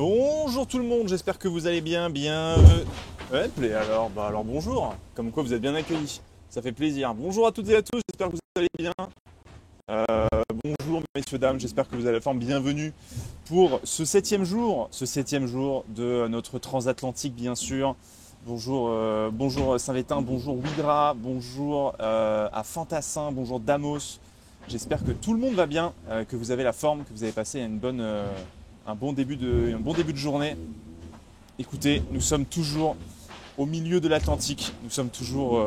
Bonjour tout le monde, j'espère que vous allez bien, Ouais, alors bonjour, comme quoi vous êtes bien accueillis, ça fait plaisir. Bonjour à toutes et à tous, j'espère que vous allez bien. Bonjour messieurs, dames, j'espère que vous avez la forme. Bienvenue pour ce septième jour de notre transatlantique bien sûr. Bonjour, bonjour Saint-Vétin, bonjour Widra, bonjour à Fantassin, bonjour Damos. J'espère que tout le monde va bien, que vous avez la forme, que vous avez passé un bon début de journée. Écoutez, nous sommes toujours au milieu de l'Atlantique, nous sommes toujours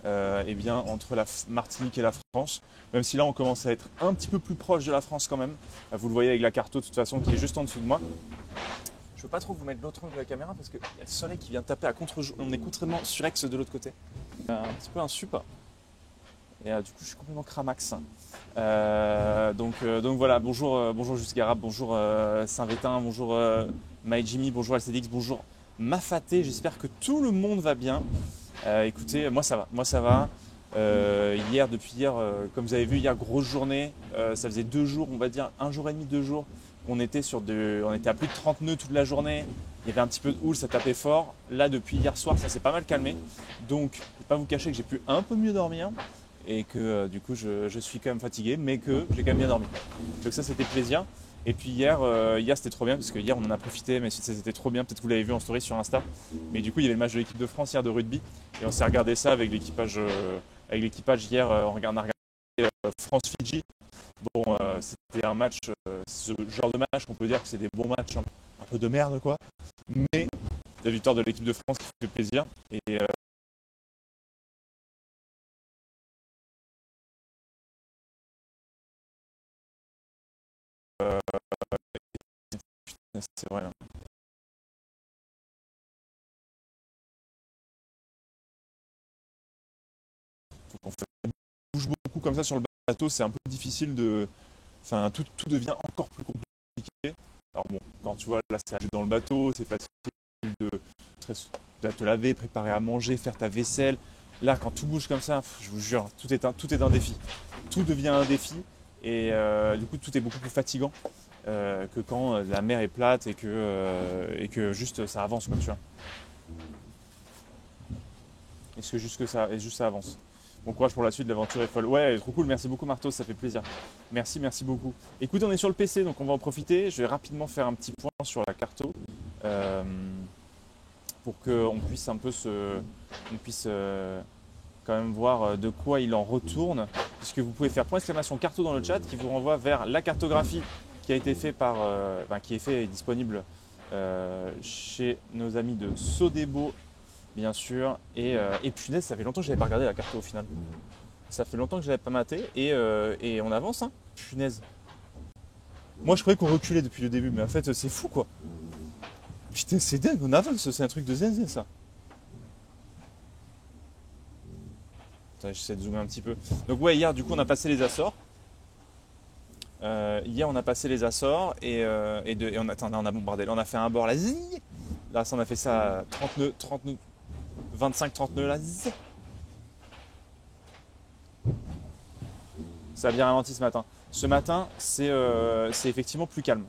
eh bien, entre la Martinique et la France, même si là on commence à être un petit peu plus proche de la France quand même. Vous le voyez avec la carte de toute façon qui est juste en dessous de moi. Je ne veux pas trop vous mettre l'autre angle de la caméra parce qu'il y a le soleil qui vient taper à contre-jour. On est contrairement surex de l'autre côté. Un petit peu un sup. Et du coup je suis complètement cramax. Donc voilà, bonjour Jusgarab, bonjour Saint-Vétin, bonjour MyJimmy, bonjour LCDX, bonjour Mafaté, j'espère que tout le monde va bien. Écoutez, moi ça va. Depuis hier, comme vous avez vu, hier, grosse journée. Ça faisait 2 jours, on va dire, un jour et demi, 2 jours. On était à plus de 30 nœuds toute la journée. Il y avait un petit peu de houle, ça tapait fort. Là, depuis hier soir, ça s'est pas mal calmé. Donc, je ne vais pas vous cacher que j'ai pu un peu mieux dormir et que du coup, je suis quand même fatigué, mais que j'ai quand même bien dormi. Donc ça, c'était plaisir. Et puis hier c'était trop bien parce que hier on en a profité, mais c'était trop bien. Peut-être que vous l'avez vu en story sur Insta. Mais du coup, il y avait le match de l'équipe de France hier de rugby et on s'est regardé ça avec l'équipage. Hier, on a regardé France-Fidji. Bon, c'était un match, ce genre de match, on peut dire que c'est des bons matchs, un peu de merde quoi. Mais la victoire de l'équipe de France qui fait plaisir. Et c'est vrai. On bouge beaucoup comme ça sur le bateau, c'est un peu difficile de. Enfin, tout devient encore plus compliqué. Alors bon, quand tu vois, là, c'est dans le bateau, c'est facile de, de te laver, préparer à manger, faire ta vaisselle. Là, quand tout bouge comme ça, je vous jure, tout est un défi. Tout devient un défi et du coup, tout est beaucoup plus fatigant que quand la mer est plate et que juste ça avance comme tu vois. Et juste ça avance. Bon courage pour la suite, l'aventure est folle. Ouais, trop cool, merci beaucoup Martos, ça fait plaisir. Merci beaucoup. Écoutez, on est sur le PC, donc on va en profiter. Je vais rapidement faire un petit point sur la carto pour qu'on puisse quand même voir de quoi il en retourne. Puisque vous pouvez faire point exclamation carto dans le chat qui vous renvoie vers la cartographie qui a été fait qui est fait et disponible chez nos amis de Sodebo bien sûr. Et punaise, ça fait longtemps que je n'avais pas regardé la carte au final. Ça fait longtemps que je ne l'avais pas maté et on avance, hein. Punaise. Moi, je croyais qu'on reculait depuis le début, mais en fait, c'est fou quoi. Putain, c'est dingue, on avance, c'est un truc de zinzin ça. Attends, j'essaie de zoomer un petit peu. Donc, ouais, hier, du coup, on a passé les Açores. Hier, on a passé les Açores et on a bombardé. Là, on a fait un bord là. Là, ça, on a fait ça à 30 nœuds. 25-30 nœuds là. Ça a bien ralenti ce matin. Ce matin, c'est effectivement plus calme.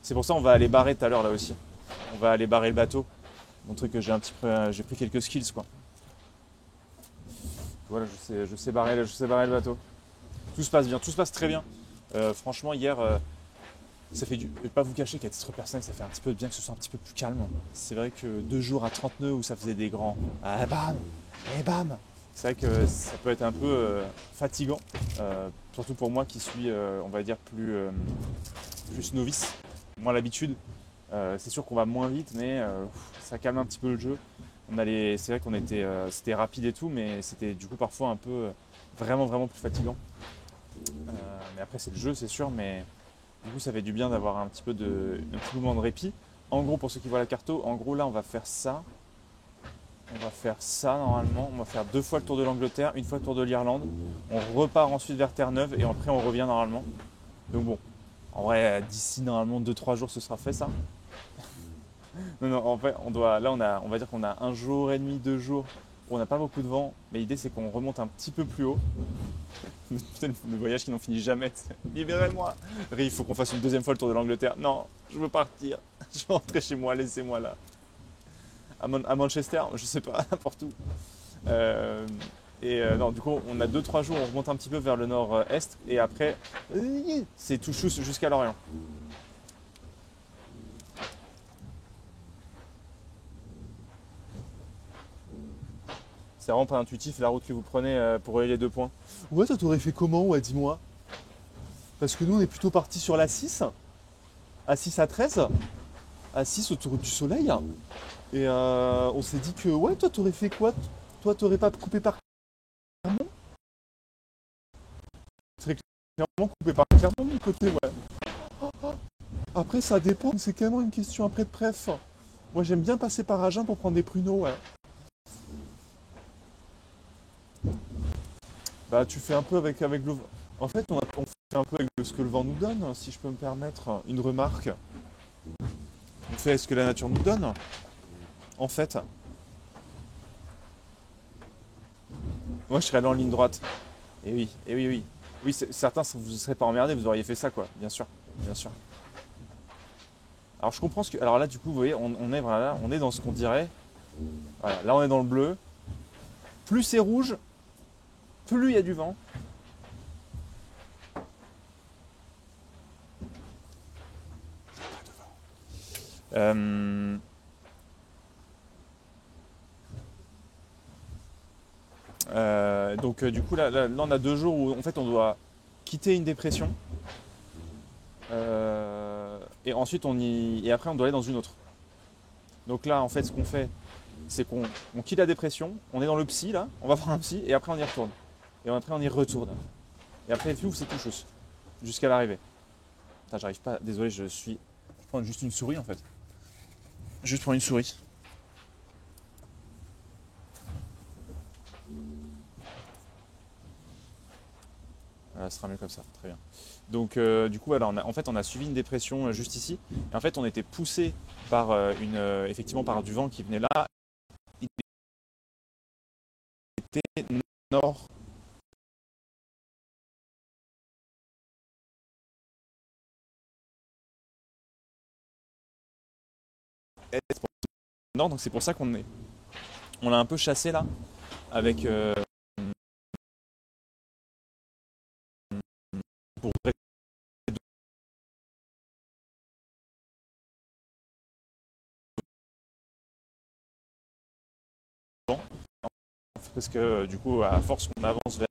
C'est pour ça qu'on va aller barrer tout à l'heure là aussi. On va aller barrer le bateau. Montrer que j'ai pris quelques skills quoi. Voilà, je sais barrer le bateau. Tout se passe bien, tout se passe très bien. Franchement, hier, ça fait je vais pas vous cacher qu'à titre personnel, ça fait un petit peu de bien que ce soit un petit peu plus calme. C'est vrai que 2 jours à 30 nœuds où ça faisait des grands ah bam et bam, c'est vrai que ça peut être un peu fatigant, surtout pour moi qui suis, on va dire, plus novice, moins l'habitude. C'est sûr qu'on va moins vite, mais ça calme un petit peu le jeu. C'est vrai c'était rapide et tout, mais c'était du coup parfois un peu vraiment plus fatigant. Mais après c'est le jeu, c'est sûr, mais du coup ça fait du bien d'avoir un petit moment de répit. En gros, pour ceux qui voient la carto, en gros là on va faire ça. On va faire ça normalement. On va faire 2 fois le tour de l'Angleterre, 1 fois le tour de l'Irlande. On repart ensuite vers Terre-Neuve et après on revient normalement. Donc bon, en vrai d'ici normalement 2-3 jours ce sera fait ça. Non, en fait on va dire qu'on a 1 jour et demi, 2 jours On n'a pas beaucoup de vent, mais l'idée c'est qu'on remonte un petit peu plus haut. Putain, le voyage qui n'en finit jamais. Libérez-moi. Ri, il faut qu'on fasse une deuxième fois le tour de l'Angleterre. Non, je veux partir. Je veux rentrer chez moi, laissez-moi là. À Manchester, je sais pas, n'importe où. Euh, non, du coup, on a 2-3 jours, on remonte un petit peu vers le nord-est, et après, c'est tout chou jusqu'à Lorient. C'est vraiment pas intuitif la route que vous prenez pour relier les deux points. Ouais, toi t'aurais fait comment, ouais, dis-moi. Parce que nous, on est plutôt parti sur la 6, A6 A13, A6 autour du soleil. Et on s'est dit que, ouais, toi t'aurais fait quoi? Toi t'aurais pas coupé par Clermont? Très clairement coupé par Clermont de mon côté, ouais. Après, ça dépend, c'est carrément une question après de préf. Moi, j'aime bien passer par Agen pour prendre des pruneaux, ouais. Bah, tu fais un peu avec le. En fait, on fait un peu avec ce que le vent nous donne, hein, si je peux me permettre une remarque. On fait ce que la nature nous donne. En fait, moi, je serais allé en ligne droite. Et oui, et oui, oui. Oui, certains, vous ne serez pas emmerdés, vous auriez fait ça, quoi. Bien sûr, bien sûr. Alors, je comprends ce que. Alors là, du coup, vous voyez, on est voilà, on est dans ce qu'on dirait. Voilà, là, on est dans le bleu. Plus c'est rouge, plus il y a du vent. Euh, donc du coup là, on a 2 jours où en fait on doit quitter une dépression et ensuite et après on doit aller dans une autre. Donc là en fait ce qu'on fait c'est qu'on quitte la dépression, on est dans le psy là, on va voir un psy et après on y retourne. Et après on y retourne. Et après c'est tout chose jusqu'à l'arrivée. Putain, j'arrive pas, désolé je prends juste une souris en fait. Juste prendre une souris. Ça sera mieux comme ça, très bien. Donc du coup, alors, en fait, on a suivi une dépression juste ici. Et en fait, on était poussé par effectivement par du vent qui venait là. Il était nord. Est pour nord, donc c'est pour ça on l'a un peu chassé là avec pour vent, parce que du coup, à force qu'on avance vers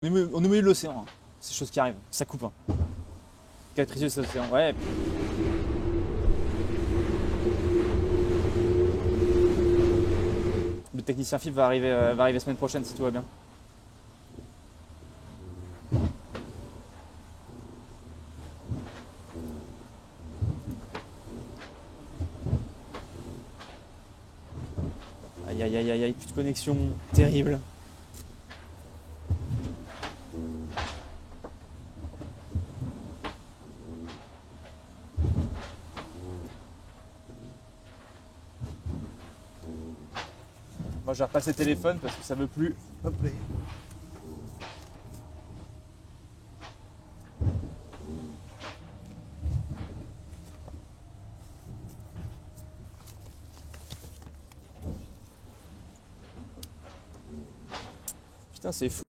On est au milieu de l'océan, hein. C'est des choses qui arrivent, ça coupe. Hein. Capricieux cet océan, ouais. Le technicien FIP va arriver semaine prochaine si tout va bien. Aïe aïe aïe aïe aïe, plus de connexion, terrible. Moi je vais repasser le téléphone parce que ça veut plus. Hop là. Putain c'est fou.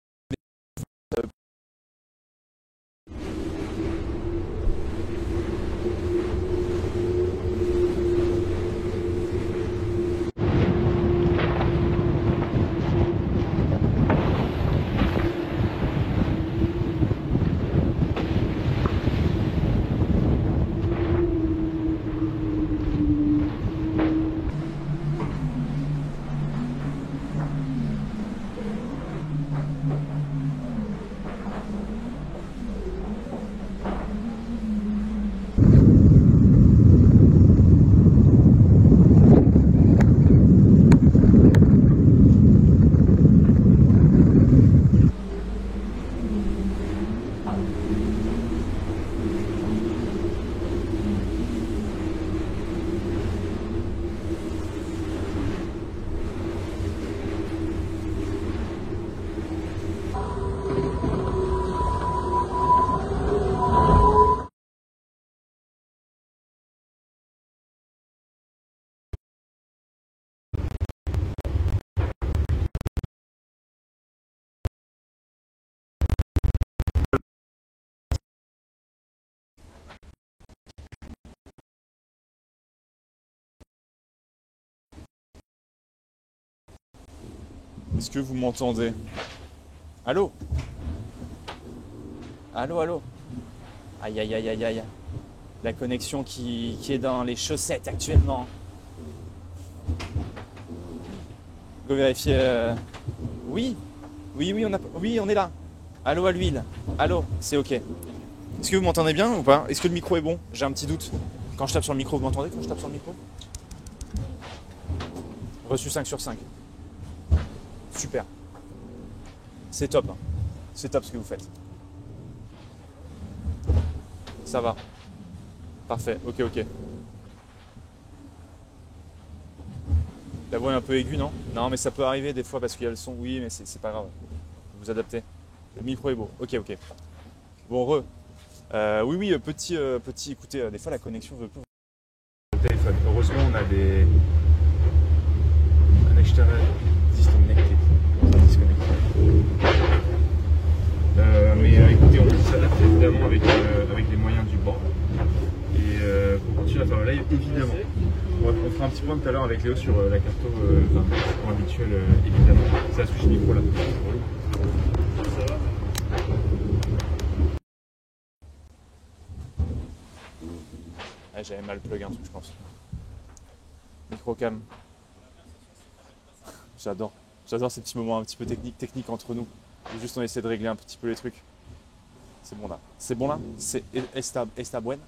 Est-ce que vous m'entendez? Allô? Allô, allô? Aïe aïe aïe aïe aïe. La connexion qui est dans les chaussettes actuellement. Go vérifier. Oui, oui, on est là. Allô à l'huile. Allô, c'est ok. Est-ce que vous m'entendez bien ou pas? Est-ce que le micro est bon? J'ai un petit doute. Quand je tape sur le micro, vous m'entendez quand je tape sur le micro? Reçu 5 sur 5. Super. C'est top. Hein. C'est top ce que vous faites. Ça va. Parfait. Ok, ok. La voix est un peu aiguë, non? Non, mais ça peut arriver des fois parce qu'il y a le son. Oui, mais c'est pas grave. Vous vous adaptez. Le micro est beau. Ok, ok. Bon, oui, oui, petit. Écoutez, des fois la connexion veut plus. Le téléphone. Heureusement, on a un extérieur disconnecté. On va disconnecter. Mais écoutez, on peut s'adapter évidemment avec les moyens du bord. Et pour continuer à faire le live, évidemment. On fera un petit point tout à l'heure avec Léo sur la carto, point habituel, évidemment. C'est la switch micro là. Ça va? Ah, j'avais mal plug un truc, je pense. Microcam. J'adore. J'adore ces petits moments un petit peu techniques entre nous. Où juste on essaie de régler un petit peu les trucs. C'est bon là. C'est bon là? C'est está bueno.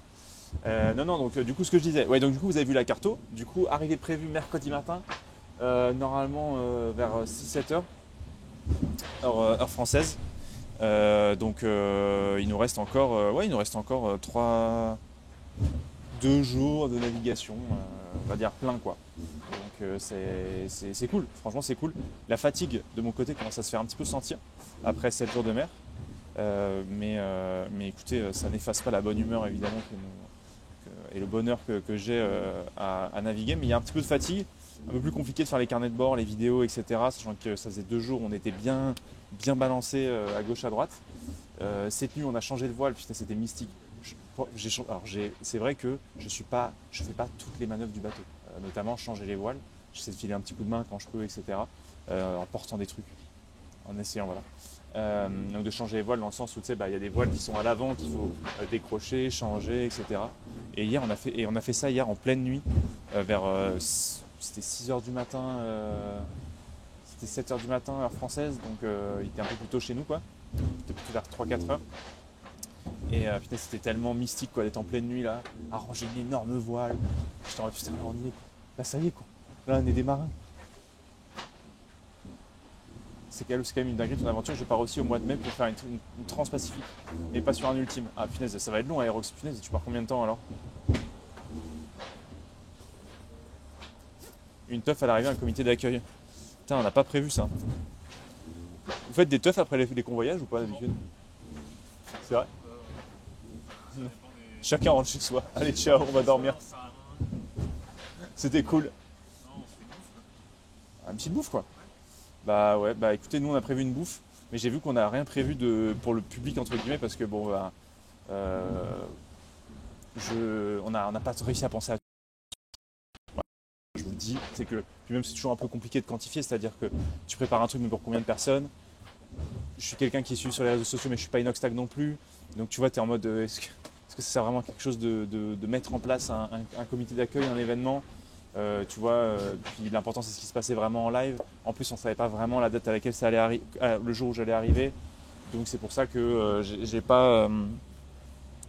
Non, donc du coup ce que je disais. Ouais, donc du coup vous avez vu la carto. Du coup, arrivée prévue mercredi matin. Normalement vers 6-7 heures. Heure française. Donc il nous reste encore 2 jours de navigation, on va dire plein quoi. Donc c'est cool, franchement c'est cool. La fatigue de mon côté commence à se faire un petit peu sentir après 7 jours de mer. Mais écoutez, ça n'efface pas la bonne humeur évidemment et le bonheur que j'ai à naviguer. Mais il y a un petit peu de fatigue, un peu plus compliqué de faire les carnets de bord, les vidéos, etc. Sachant que ça faisait 2 jours où on était bien balancé à gauche à droite. Cette nuit on a changé de voile, putain c'était mystique. C'est vrai que je fais pas toutes les manœuvres du bateau, notamment changer les voiles. J'essaie de filer un petit coup de main quand je peux, etc. En portant des trucs, en essayant, voilà. Donc de changer les voiles dans le sens où tu sais, bah, y a des voiles qui sont à l'avant, qu'il faut décrocher, changer, etc. Et hier, on a fait ça hier en pleine nuit, c'était 6 heures du matin, c'était 7 heures du matin, heure française, donc il était un peu plus tôt chez nous, quoi. C'était plutôt vers 3-4 heures. Et putain, c'était tellement mystique, quoi, d'être en pleine nuit, là, à ranger une énorme voile. J'étais en mode, putain, on y est, quoi. Là, ça y est, quoi. Là, on est des marins. C'est quand même une dinguerie, ton aventure. Je pars aussi au mois de mai pour faire une transpacifique, mais pas sur un ultime. Ah punaise, ça va être long, Aerox. Punaise, tu pars combien de temps alors? Une teuf à l'arrivée, un comité d'accueil. Putain, on n'a pas prévu ça. Vous faites des teufs après les convoyages ou pas d'habitude? C'est vrai? Chacun rentre chez soi. Allez, ciao, on va dormir. C'était cool. Une petite bouffe, quoi. Bah ouais, bah écoutez, nous on a prévu une bouffe, mais j'ai vu qu'on n'a rien prévu pour le public entre guillemets parce que bon bah on n'a pas réussi à penser à tout. Je vous le dis, c'est que puis même c'est toujours un peu compliqué de quantifier, c'est-à-dire que tu prépares un truc mais pour combien de personnes? Je suis quelqu'un qui est suivi sur les réseaux sociaux mais je suis pas inoxtag non plus. Donc tu vois, tu es en mode est-ce que ça sert vraiment à quelque chose de mettre en place un comité d'accueil, un événement? Tu vois, puis l'important c'est ce qui se passait vraiment en live. En plus, on savait pas vraiment la date à laquelle ça allait arriver, le jour où j'allais arriver. Donc c'est pour ça que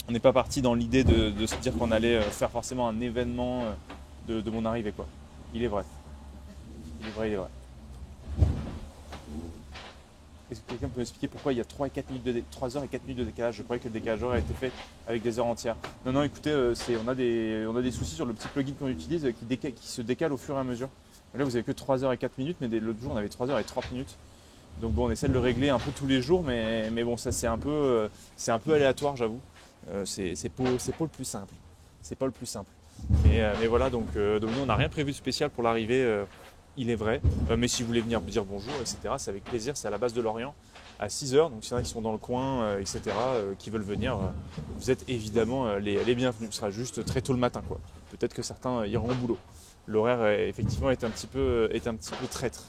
on n'est pas parti dans l'idée de se dire qu'on allait faire forcément un événement de mon arrivée, quoi. Il est vrai. Il est vrai, il est vrai. Est-ce que quelqu'un peut m'expliquer pourquoi il y a 3 heures et 4 minutes de décalage? Je croyais que le décalage horaire a été fait avec des heures entières. Non, écoutez, on a des soucis sur le petit plugin qu'on utilise qui se décale au fur et à mesure. Là, vous avez que 3 heures et 4 minutes, mais l'autre jour, on avait 3 heures et 30 minutes. Donc bon, on essaie de le régler un peu tous les jours, mais bon, ça c'est un peu aléatoire, j'avoue. C'est pas le plus simple. C'est pas le plus simple. Mais voilà, donc nous, on n'a rien prévu de spécial pour l'arrivée. Il est vrai, mais si vous voulez venir me dire bonjour, etc., c'est avec plaisir, c'est à la base de Lorient, à 6h, donc s'il y en a qui sont dans le coin, etc., qui veulent venir, vous êtes évidemment les bienvenus, ce sera juste très tôt le matin, quoi. Peut-être que certains iront au boulot. L'horaire, effectivement, est un petit peu traître.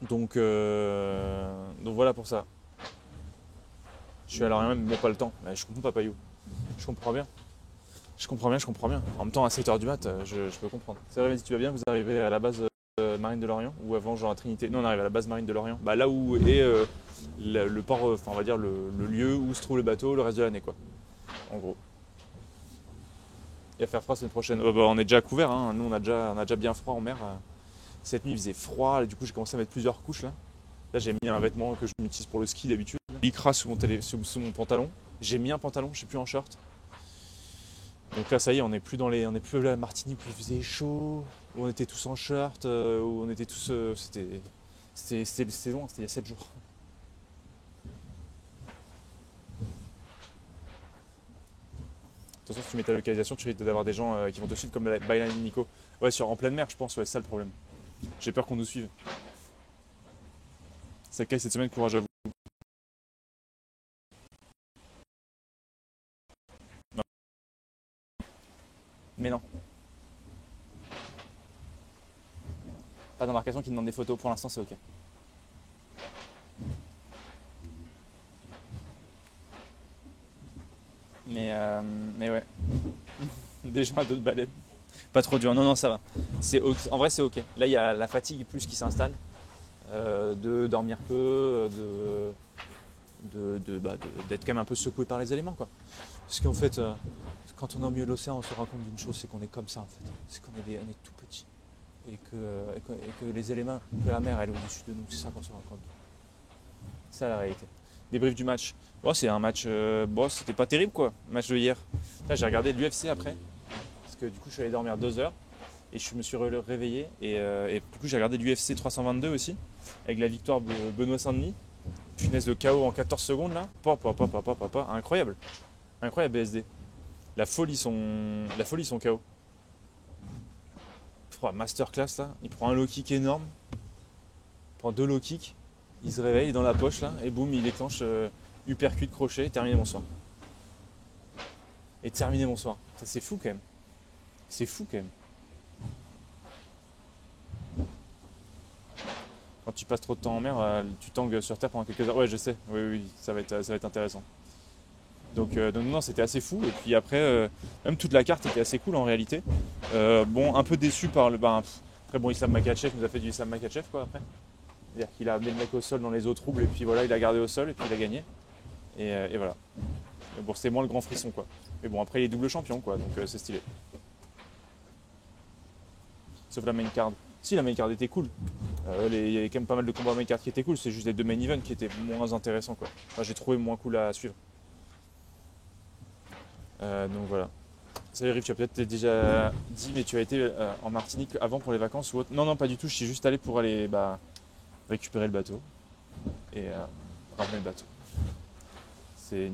Donc voilà pour ça. Je suis à Lorient même, bon pas le temps, mais je comprends Papayou, je comprends bien. Je comprends bien. En même temps, à 7h du mat, je peux comprendre. C'est vrai, mais si tu vas bien, vous arrivez à la base marine de Lorient ou avant, genre à Trinité? Non, on arrive à la base marine de Lorient. Bah là où est le port, enfin on va dire le lieu où se trouve le bateau le reste de l'année, quoi. En gros. Il va faire froid semaine prochaine. Bah, on est déjà à couvert, hein. Nous on a déjà bien froid en mer. Cette nuit il faisait froid, du coup j'ai commencé à mettre plusieurs couches là. Là j'ai mis un vêtement que je m'utilise pour le ski d'habitude. Lycra sous mon pantalon. J'ai mis un pantalon, je suis plus en short. Donc là, ça y est, on n'est plus à la Martinique où il faisait chaud, où on était tous en short, où on était tous. C'était loin, c'était il y a 7 jours. De toute façon, si tu mets ta localisation, tu risques d'avoir des gens qui vont te suivre comme Bailan et Nico. Ouais, en pleine mer, je pense, ouais, c'est ça le problème. J'ai peur qu'on nous suive. Ça caille cette semaine, courage à vous. Non. Mais non. Pas d'embarcation qui demande des photos, pour l'instant c'est ok. Mais ouais. Déjà d'autres baleines. Pas trop dur, non, ça va. En vrai c'est ok. Là il y a la fatigue plus qui s'installe. De dormir peu, d'être quand même un peu secoué par les éléments, quoi. Parce qu'en fait, quand on est au milieu de l'océan, on se rend compte d'une chose, c'est qu'on est comme ça en fait. C'est qu'on est tout petit. Et que les éléments, que la mer elle est au-dessus de nous, c'est ça qu'on se rend compte. C'est ça la réalité. Débrief du match. Bon, c'est un match, c'était pas terrible quoi, le match de hier. Là j'ai regardé l'UFC après, parce que du coup je suis allé dormir 2 heures. Et je me suis réveillé et du coup j'ai regardé l'UFC 322 aussi, avec la victoire de Benoît Saint-Denis. Punaise de KO en 14 secondes là. Incroyable. Incroyable BSD. La folie son KO. Masterclass là. Il prend un low kick énorme. Il prend 2 low kicks. Il se réveille dans la poche là. Et boum, il déclenche uppercut crochet. Terminé mon soir. Ça c'est fou quand même. quand tu passes trop de temps en mer, tu tangues sur terre pendant quelques heures. Ouais, je sais, oui, oui, ça va être intéressant. Donc non, c'était assez fou. Et puis après, même toute la carte était assez cool en réalité. Bon, un peu déçu par le. Après, bon, Islam Makhachev nous a fait du Islam Makhachev quoi après. C'est-à-dire qu'il a amené le mec au sol dans les eaux troubles et puis voilà, il a gardé au sol et puis il a gagné. Et voilà. Mais bon, c'était moins le grand frisson quoi. Mais bon, après, il est double champion quoi, donc c'est stylé. Sauf la main card. Si, la main card était cool. Il y avait quand même pas mal de combats main card qui étaient cool. C'est juste les deux main events qui étaient moins intéressants quoi. Enfin, j'ai trouvé moins cool à suivre. Donc voilà. Salut Riff, tu as peut-être déjà dit, mais tu as été en Martinique avant pour les vacances ou autre? Non, non, pas du tout. Je suis juste allé pour aller récupérer le bateau et ramener le bateau. C'est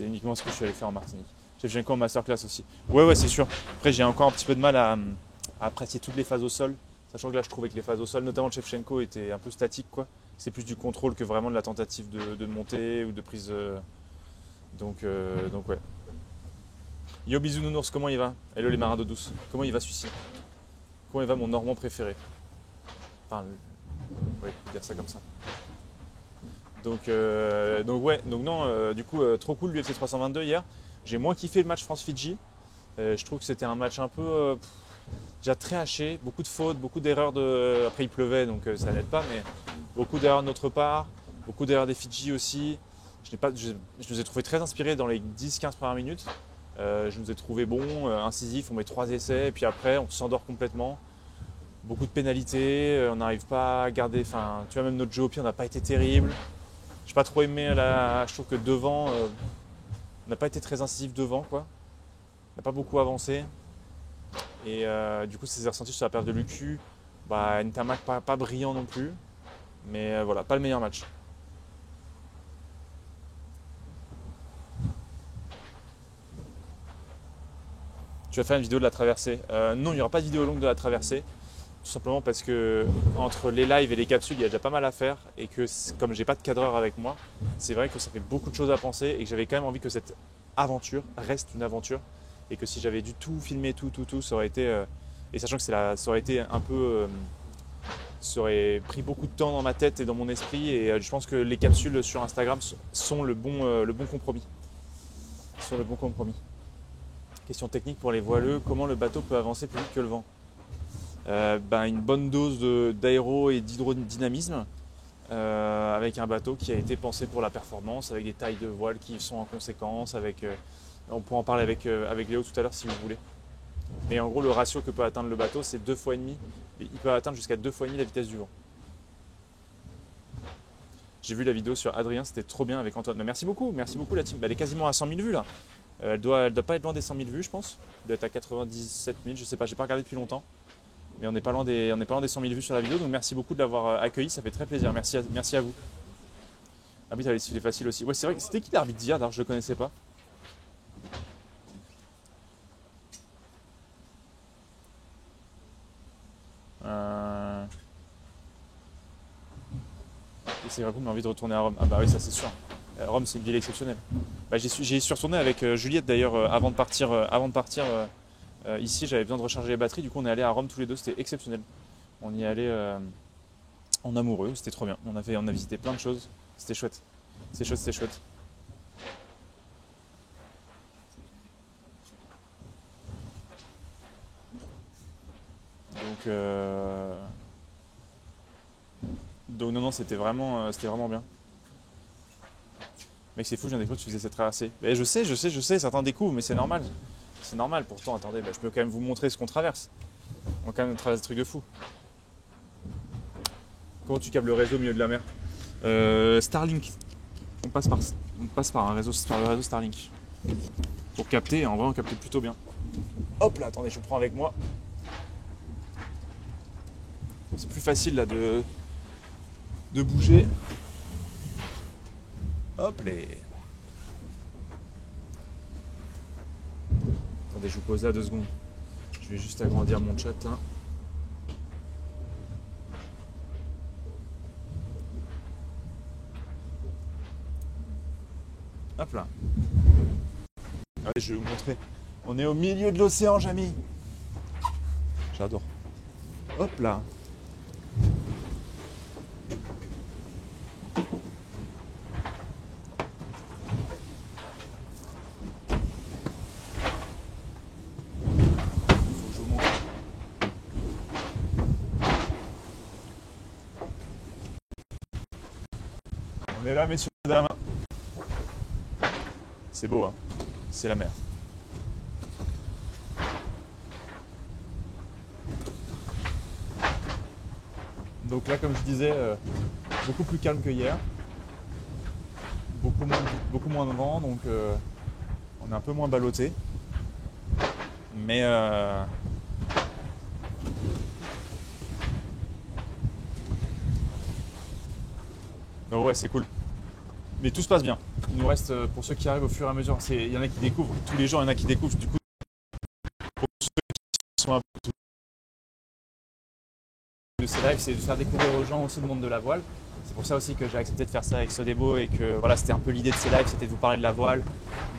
uniquement ce que je suis allé faire en Martinique. J'ai encore en masterclass aussi. Ouais, c'est sûr. Après, j'ai encore un petit peu de mal à apprécier toutes les phases au sol. Sachant que là, je trouvais que les phases au sol, notamment de Shevchenko, étaient un peu statiques, quoi. C'est plus du contrôle que vraiment de la tentative de montée ou de prise. Donc ouais. Yo bisous nounours, comment il va? Hello les marins d'eau douce. Comment il va celui-ci? Comment il va mon Normand préféré? Enfin, oui, on peut dire ça comme ça. Donc ouais, donc non, du coup, trop cool l'UFC 322 hier. J'ai moins kiffé le match France-Fidji. Je trouve que c'était un match un peu déjà très haché, beaucoup de fautes, beaucoup d'erreurs Après il pleuvait donc ça n'aide pas, mais beaucoup d'erreurs de notre part, beaucoup d'erreurs des Fidji aussi. Je nous ai trouvé très inspirés dans les 10-15 premières minutes. Je nous ai trouvé bons, incisifs, on met 3 essais et puis après on s'endort complètement. Beaucoup de pénalités, on n'arrive pas à garder, enfin tu vois même notre jeu au pied on n'a pas été terrible. J'ai pas trop aimé je trouve que devant, on n'a pas été très incisif devant quoi. On n'a pas beaucoup avancé. Et du coup c'est ressenti sur la perte de l'UQ. Ntamak pas brillant non plus. Mais voilà, pas le meilleur match. Tu vas faire une vidéo de la traversée? Non, il n'y aura pas de vidéo longue de la traversée. Tout simplement parce que entre les lives et les capsules, il y a déjà pas mal à faire. Et que comme j'ai pas de cadreur avec moi, c'est vrai que ça fait beaucoup de choses à penser. Et que j'avais quand même envie que cette aventure reste une aventure. Et que si j'avais dû tout filmer, tout, ça aurait été. Et sachant que ça aurait été un peu. Ça aurait pris beaucoup de temps dans ma tête et dans mon esprit. Et je pense que les capsules sur Instagram sont le bon compromis. Sont le bon compromis. Question technique pour les voileux, comment le bateau peut avancer plus vite que le vent? Une bonne dose d'aéro et d'hydrodynamisme avec un bateau qui a été pensé pour la performance, avec des tailles de voile qui sont en conséquence, on pourra en parler avec Léo tout à l'heure si vous voulez. Mais en gros le ratio que peut atteindre le bateau c'est 2,5 fois. Il peut atteindre jusqu'à 2,5 fois la vitesse du vent. J'ai vu la vidéo sur Adrien, c'était trop bien avec Antoine. Merci beaucoup la team. Elle est quasiment à 100 000 vues là. Elle doit pas être loin des 100 000 vues je pense. Elle doit être à 97 000, je sais pas, j'ai pas regardé depuis longtemps. Mais on n'est pas loin des 100 000 vues sur la vidéo, donc merci beaucoup de l'avoir accueilli, ça fait très plaisir, merci à vous. Ah oui, c'était facile aussi. Ouais, c'est vrai, c'était qui l'arbitre d'hier? Alors je le connaissais pas. C'est vrai qu'on a envie de retourner à Rome. Ah bah oui, ça c'est sûr. Rome, c'est une ville exceptionnelle. J'y suis retourné avec Juliette d'ailleurs avant de partir. Ici, j'avais besoin de recharger les batteries. Du coup, on est allé à Rome tous les deux. C'était exceptionnel. On y allait en amoureux. C'était trop bien. On a visité plein de choses. C'était chouette. C'était chouette. Donc non, c'était vraiment bien. Mec, c'est fou, je viens de découvrir que tu faisais cette traversée. Mais je sais, certains découvrent, mais c'est normal. C'est normal, pourtant, attendez, je peux quand même vous montrer ce qu'on traverse. On quand même traverse des trucs de fou. Comment tu câbles le réseau au milieu de la mer? Starlink. On passe par le réseau Starlink. Pour capter, en vrai on capte plutôt bien. Hop là, attendez, je vous prends avec moi. C'est plus facile là de bouger. Hop les. Attendez, je vous pose là 2 secondes. Je vais juste agrandir mon chat là. Hop là. Allez, je vais vous montrer. On est au milieu de l'océan, Jamy. J'adore. Hop là. On est là, messieurs, dames. C'est beau, hein. C'est la mer. Donc là, comme je disais, beaucoup plus calme que hier. Beaucoup moins de vent, donc on est un peu moins ballotté. Mais donc ouais, c'est cool. Mais tout se passe bien. Il nous reste, pour ceux qui arrivent au fur et à mesure, il y en a qui découvrent. Tous les jours, il y en a qui découvrent. Du coup, pour ceux qui sont un peu de ces lives, c'est de faire découvrir aux gens aussi le monde de la voile. C'est pour ça aussi que j'ai accepté de faire ça avec Sodebo et que voilà, c'était un peu l'idée de ces lives, c'était de vous parler de la voile,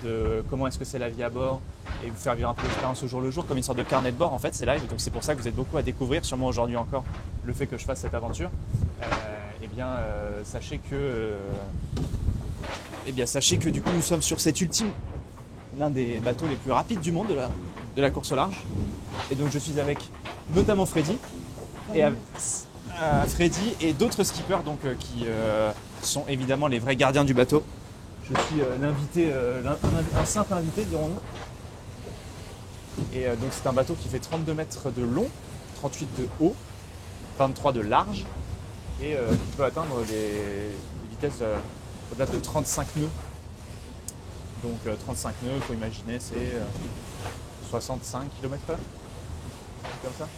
de comment est-ce que c'est la vie à bord et vous faire vivre un peu l'expérience au jour le jour, comme une sorte de carnet de bord en fait, ces lives. Donc c'est pour ça que vous êtes beaucoup à découvrir, sûrement aujourd'hui encore, le fait que je fasse cette aventure. Sachez que du coup nous sommes sur cet ultime, l'un des bateaux les plus rapides du monde de la course au large. Et donc je suis avec notamment Freddy et d'autres skippers donc, qui sont évidemment les vrais gardiens du bateau. Je suis l'invité, un simple invité dirons-nous. Et donc c'est un bateau qui fait 32 mètres de long, 38 de haut, 23 de large et qui peut atteindre des vitesses au-delà de 35 nœuds. Donc 35 nœuds, il faut imaginer, c'est 65 km/h, comme ça.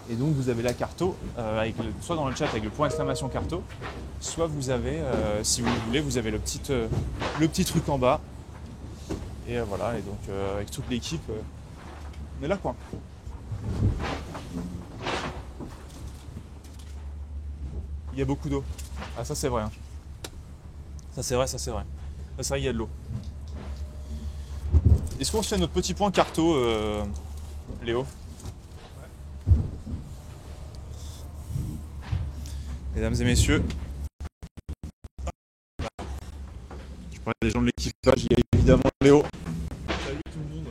Et donc vous avez la carto, soit dans le chat avec le point exclamation carto, soit vous avez, si vous voulez, vous avez le petit truc en bas. Et voilà, et donc avec toute l'équipe, on est là quoi. Il y a beaucoup d'eau. Ah ça c'est vrai. Hein. Ça c'est vrai. Ça c'est vrai, il y a de l'eau. Est-ce qu'on se fait notre petit point carto, Léo ? Mesdames et messieurs, je parlais des gens de l'équipage, il y a évidemment Léo. Salut tout le monde.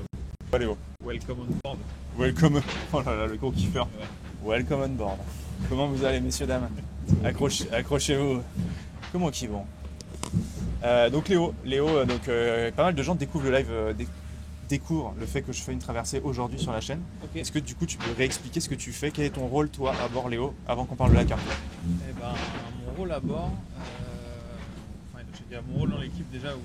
Pas Léo. Welcome on board. Welcome. Oh là là, le gros kiffeur. Ouais. Welcome on board. Comment vous allez, messieurs, dames ? Accrochez-vous. Comment qu'ils vont ? Donc Léo, donc pas mal de gens découvrent le live, découvrent le fait que je fais une traversée aujourd'hui sur la chaîne. Okay. Est-ce que du coup tu peux réexpliquer ce que tu fais ? Quel est ton rôle toi à bord, Léo, avant qu'on parle de la carte ? Eh ben, mon rôle à bord, mon rôle dans l'équipe déjà où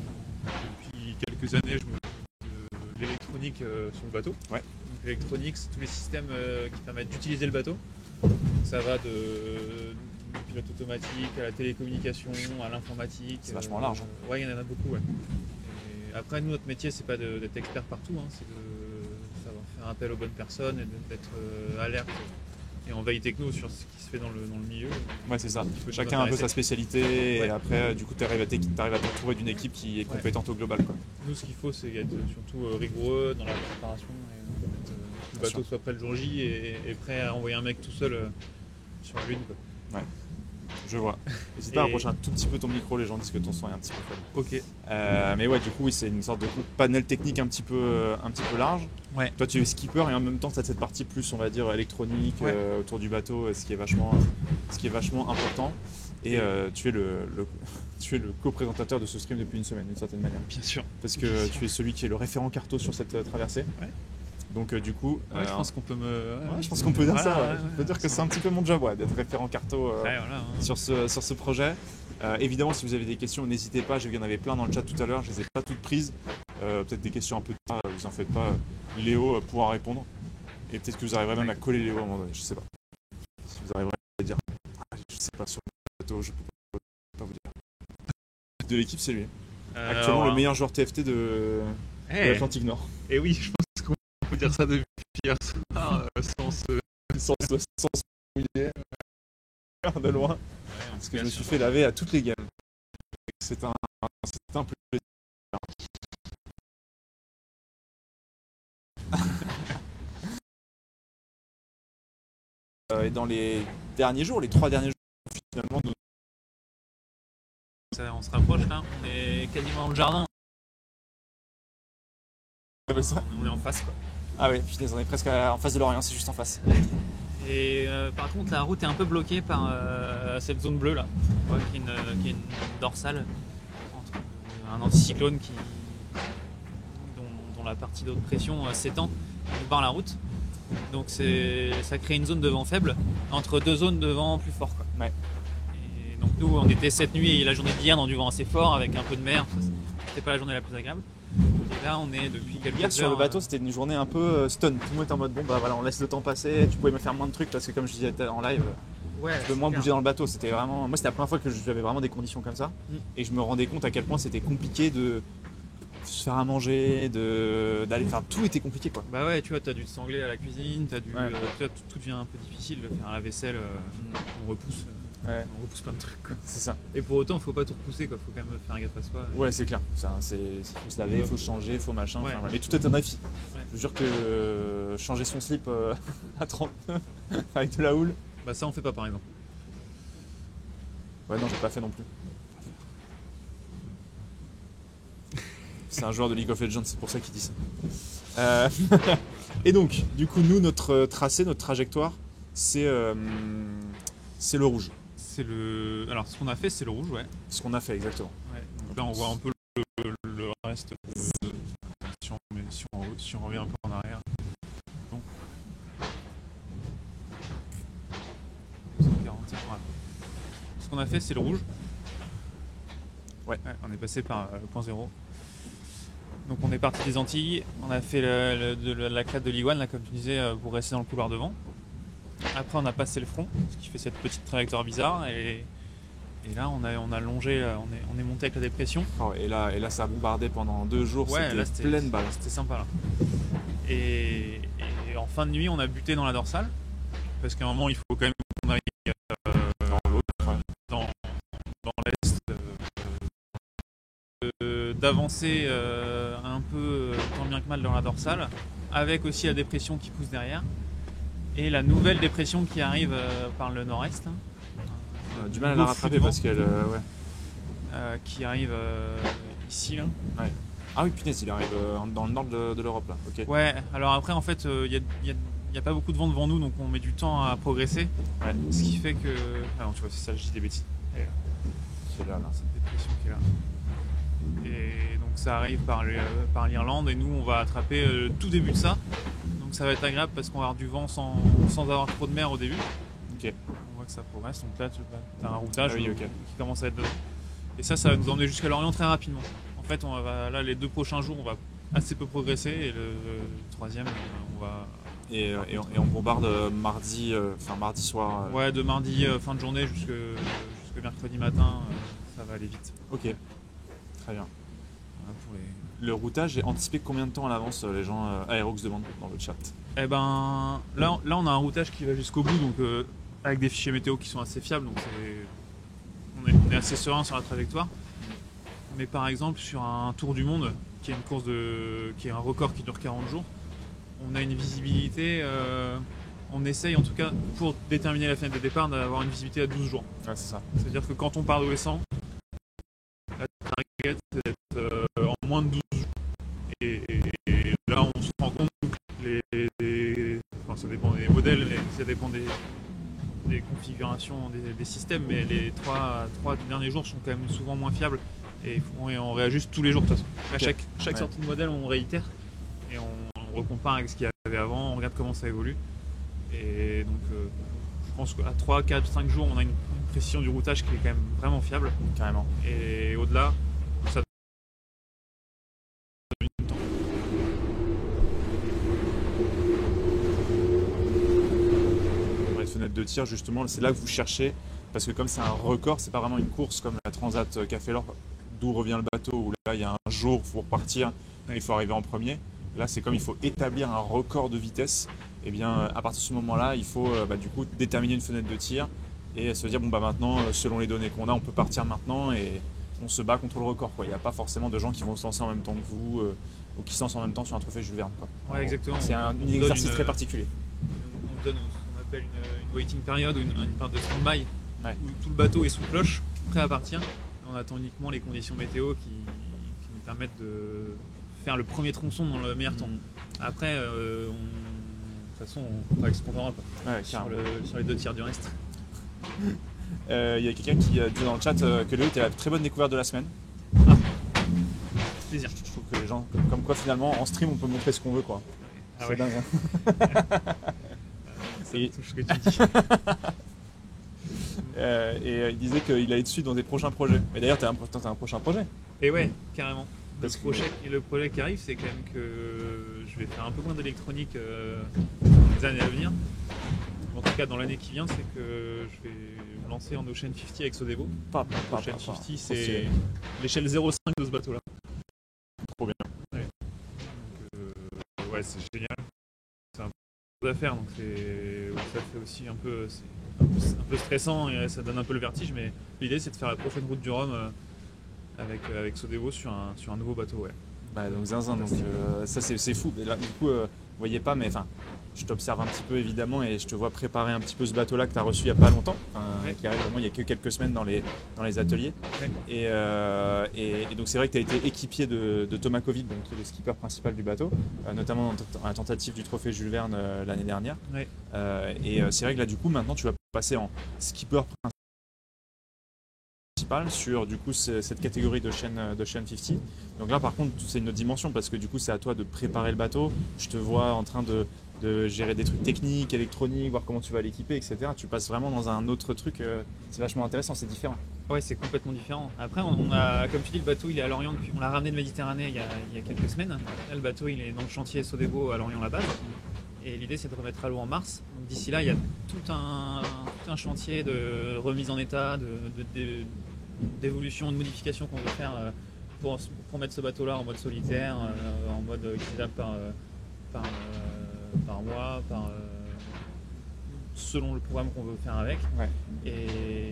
depuis quelques années je m'occupe de l'électronique sur le bateau. Ouais. Donc l'électronique, c'est tous les systèmes qui permettent d'utiliser le bateau. Ça va de pilote automatique à la télécommunication, à l'informatique. C'est vachement large. Ouais, il y en a beaucoup. Ouais. Et après, nous, notre métier, c'est pas d'être expert partout, hein, c'est de savoir faire appel aux bonnes personnes et d'être alerte et en veille techno sur ce qui se fait dans le milieu. Ouais, c'est ça. Chacun a un peu sa spécialité et après, du coup, tu arrives à t'entourer d'une équipe qui est compétente au global, quoi. Nous, ce qu'il faut, c'est être surtout rigoureux dans la préparation et que le bateau soit prêt le jour J et prêt à envoyer un mec tout seul sur la lune, quoi. Ouais. Je vois. N'hésite pas à approcher un tout petit peu ton micro, les gens disent que ton son est un petit peu faible. Ok. Mais ouais, du coup, oui, c'est une sorte de panel technique un petit peu large. Ouais. Toi, tu es skipper et en même temps, tu as cette partie plus, on va dire, électronique autour du bateau, ce qui est vachement important. Et tu es le co-présentateur de ce stream depuis une semaine, d'une certaine manière. Bien sûr. Parce que tu es celui qui est le référent carto sur cette traversée. Ouais. Donc du coup, je pense qu'on peut je pense qu'on peut dire ça. Ouais. On peut dire que c'est un petit peu mon job, d'être référent carto sur ce projet. Évidemment, si vous avez des questions, n'hésitez pas. J'ai vu qu'il y en avait plein dans le chat tout à l'heure. Je les ai pas toutes prises. Peut-être des questions un peu tard. Vous en faites pas. Léo pourra répondre. Et peut-être que vous arriverez même à coller Léo à un moment donné. Je sais pas. Si vous arriverez à dire, je sais pas sur le bateau, je peux pas vous dire. De l'équipe, c'est lui. Actuellement le meilleur joueur TFT de l'Atlantique Nord. Et oui, je pense qu'on peut dire ça depuis hier soir sans se mouiller de loin. Parce que je me suis fait laver à toutes les gammes. C'est un plaisir. Et dans les derniers jours, les 3 derniers jours, finalement, on se rapproche là, on est quasiment dans le jardin. Ça. On est en face quoi. Ah oui, putain, on est presque en face de l'Orient, c'est juste en face. Et par contre, la route est un peu bloquée par cette zone bleue là, qui est une dorsale entre un anticyclone dont la partie de haute pression s'étend par la route. Donc ça crée une zone de vent faible entre deux zones de vent plus fort, quoi. Ouais. Et donc nous, on était cette nuit et la journée d'hier dans du vent assez fort avec un peu de mer. C'était pas la journée la plus agréable. Et là, on est depuis quelques Hier heures. sur le bateau, c'était une journée un peu stun. Tout le monde était en mode bon, bah voilà, on laisse le temps passer. Tu pouvais me faire moins de trucs parce que, comme je disais en live, Ouais, je peux moins bouger dans le bateau. C'était vraiment. Moi, c'était la première fois que j'avais vraiment des conditions comme ça. Et je me rendais compte à quel point c'était compliqué de se faire à manger, d'aller faire. Tout était compliqué, quoi. Bah ouais, tu vois, t'as dû te sangler à la cuisine, t'as dû. Ouais. Tu vois, tout devient un peu difficile de faire la vaisselle. On repousse. Ouais. On repousse plein de trucs, quoi. C'est ça. Et pour autant, faut pas tout repousser, quoi. Faut quand même faire gaffe à soi. Ouais, c'est clair. Ça, faut se laver, faut se changer, faut machin. Ouais. Enfin, voilà. Mais tout est un défi. Ouais. Je vous jure que changer son slip à 30 avec de la houle. Bah ça, on fait pas, par exemple. Ouais, non, j'ai pas fait non plus. C'est un joueur de League of Legends, c'est pour ça qu'il dit ça. Et donc, du coup, nous, notre tracé, notre trajectoire, c'est le rouge. Alors, ce qu'on a fait, c'est le rouge, ouais. Ce qu'on a fait exactement. Ouais. Donc là, on voit un peu le reste. Si on revient un peu en arrière. Donc. 140, voilà. Ce qu'on a fait, c'est le rouge. Ouais. On est passé par point zéro. Donc on est parti des Antilles, on a fait la crête de l'Iguane, là, comme tu disais, pour rester dans le couloir devant. Après on a passé le front, ce qui fait cette petite trajectoire bizarre, et là on a longé, on est monté avec la dépression. Oh, et là ça a bombardé pendant 2 jours, Ouais, là, c'était pleine balle. C'était sympa là. Et en fin de nuit on a buté dans la dorsale, parce qu'à un moment il faut quand même qu'on aille Dans l'autre, dans l'est, d'avancer un peu tant bien que mal dans la dorsale, avec aussi la dépression qui pousse derrière, et la nouvelle dépression qui arrive par le nord-est. du mal à la rattraper parce qu'elle... qui arrive ici là. Ouais. Ah oui, punaise, il arrive dans le nord de l'Europe là. Ok. Ouais, alors après en fait il n'y a pas beaucoup de vent devant nous, donc on met du temps à progresser. Ouais. Ce qui fait que... Ah non, tu vois, c'est ça, je dis des bêtises. C'est là. Cette dépression qui est là. Et donc ça arrive par l'Irlande, et nous on va attraper le tout début de ça. Donc ça va être agréable parce qu'on va avoir du vent sans avoir trop de mer au début. Ok. On voit que ça progresse, donc là tu as un routage Ah oui, ok. qui commence à être dedans. Et ça va nous emmener jusqu'à Lorient très rapidement. En fait, là les 2 prochains jours on va assez peu progresser, et le troisième on va... Et on bombarde mardi soir. Ouais, de mardi fin de journée jusque mercredi matin, ça va aller vite. Ok. Très bien. Voilà pour les... Le routage est anticipé combien de temps à l'avance, les gens Aerox demandent dans le chat. Eh ben, là on a un routage qui va jusqu'au bout, donc avec des fichiers météo qui sont assez fiables, donc on est assez serein sur la trajectoire. Mais par exemple, sur un tour du monde, qui est une course qui est un record qui dure 40 jours, on a une visibilité, on essaye en tout cas, pour déterminer la fenêtre de départ, d'avoir une visibilité à 12 jours. Ouais, c'est ça. C'est-à-dire que quand on part d'Ouessant, la target c'est d'être en moins de 12 jours. Et là on se rend compte que ça dépend des modèles, mais ça dépend des configurations des systèmes, mais les trois derniers jours sont quand même souvent moins fiables, et on réajuste tous les jours de toute façon. À chaque sortie de modèle on réitère et on recompare avec ce qu'il y avait avant, on regarde comment ça évolue. Et donc je pense qu'à 3, 4, 5 jours on a une précision du routage qui est quand même vraiment fiable. Carrément. Et au-delà, ça donne du temps. Dans les fenêtres de tir, justement, c'est là que vous cherchez, parce que comme c'est un record, c'est pas vraiment une course comme la Transat Café L'Or, d'où revient le bateau, où là il y a un jour, il faut repartir, il faut arriver en premier. Là, c'est comme il faut établir un record de vitesse. Et bien, à partir de ce moment-là, il faut du coup déterminer une fenêtre de tir et se dire bon bah maintenant, selon les données qu'on a, on peut partir maintenant, et on se bat contre le record, quoi. Il n'y a pas forcément de gens qui vont se lancer en même temps que vous ou qui se lancent en même temps sur un trophée Jules Verne, quoi. Ouais, exactement. C'est un exercice très particulier. On donne ce qu'on appelle une waiting period, ou une période de stand-by, Ouais. où tout le bateau est sous cloche, prêt à partir. On attend uniquement les conditions météo qui nous permettent de faire le premier tronçon dans le meilleur temps. Après, toute façon, on travaille se contentera pas. Ouais, carrément. Sur les 2 tiers du reste. Il y a quelqu'un qui dit dans le chat que Léo était la très bonne découverte de la semaine. Plaisir. Je trouve que les gens, comme quoi finalement en stream on peut montrer ce qu'on veut quoi. Ah C'est ouais. dingue. Hein. Ça Et- me touche ce que tu dis. Il disait qu'il allait dessus dans des prochains projets. Mais d'ailleurs t'as un prochain projet. Et ouais, carrément. Parce Le projet qui arrive, c'est quand même que je vais faire un peu moins d'électronique dans les années à venir. En tout cas, dans l'année qui vient, c'est que je vais me lancer en Ocean 50 avec Sodevo. Ocean 50, c'est l'échelle 0,5 de ce bateau-là. Trop bien. Ouais, donc, ouais, c'est génial. C'est un peu d'affaires, donc ça fait aussi un peu, c'est un peu stressant et ça donne un peu le vertige. Mais l'idée, c'est de faire la prochaine route du Rhum avec Sodevo sur un nouveau bateau. Ouais. Bah, donc zinzin, donc ça c'est fou. Et là, du coup, vous voyez pas, mais enfin, je t'observe un petit peu évidemment et je te vois préparer un petit peu ce bateau-là que tu as reçu il n'y a pas longtemps, Ouais. qui arrive vraiment il y a que quelques semaines dans les ateliers. Ouais. Et donc c'est vrai que tu as été équipier de Thomas Covid, donc, qui est le skipper principal du bateau, notamment dans la tentative du trophée Jules Verne l'année dernière. Ouais. C'est vrai que là du coup maintenant tu vas passer en skipper principal sur du coup cette catégorie d'Ocean 50. Donc là par contre c'est une autre dimension parce que du coup c'est à toi de préparer le bateau. Je te vois en train de gérer des trucs techniques, électroniques, voir comment tu vas l'équiper, etc. Tu passes vraiment dans un autre truc, c'est vachement intéressant, c'est différent. Ouais, c'est complètement différent. Après, on a, comme tu dis, le bateau il est à Lorient depuis. On l'a ramené de Méditerranée il y a quelques semaines. Là, le bateau il est dans le chantier Sodevo à Lorient la base. Et l'idée c'est de remettre à l'eau en mars. Donc, d'ici là, il y a tout un chantier de remise en état, d'évolution, de modification qu'on veut faire pour mettre ce bateau-là en mode solitaire, en mode utilisable par mois, selon le programme qu'on veut faire avec. Ouais.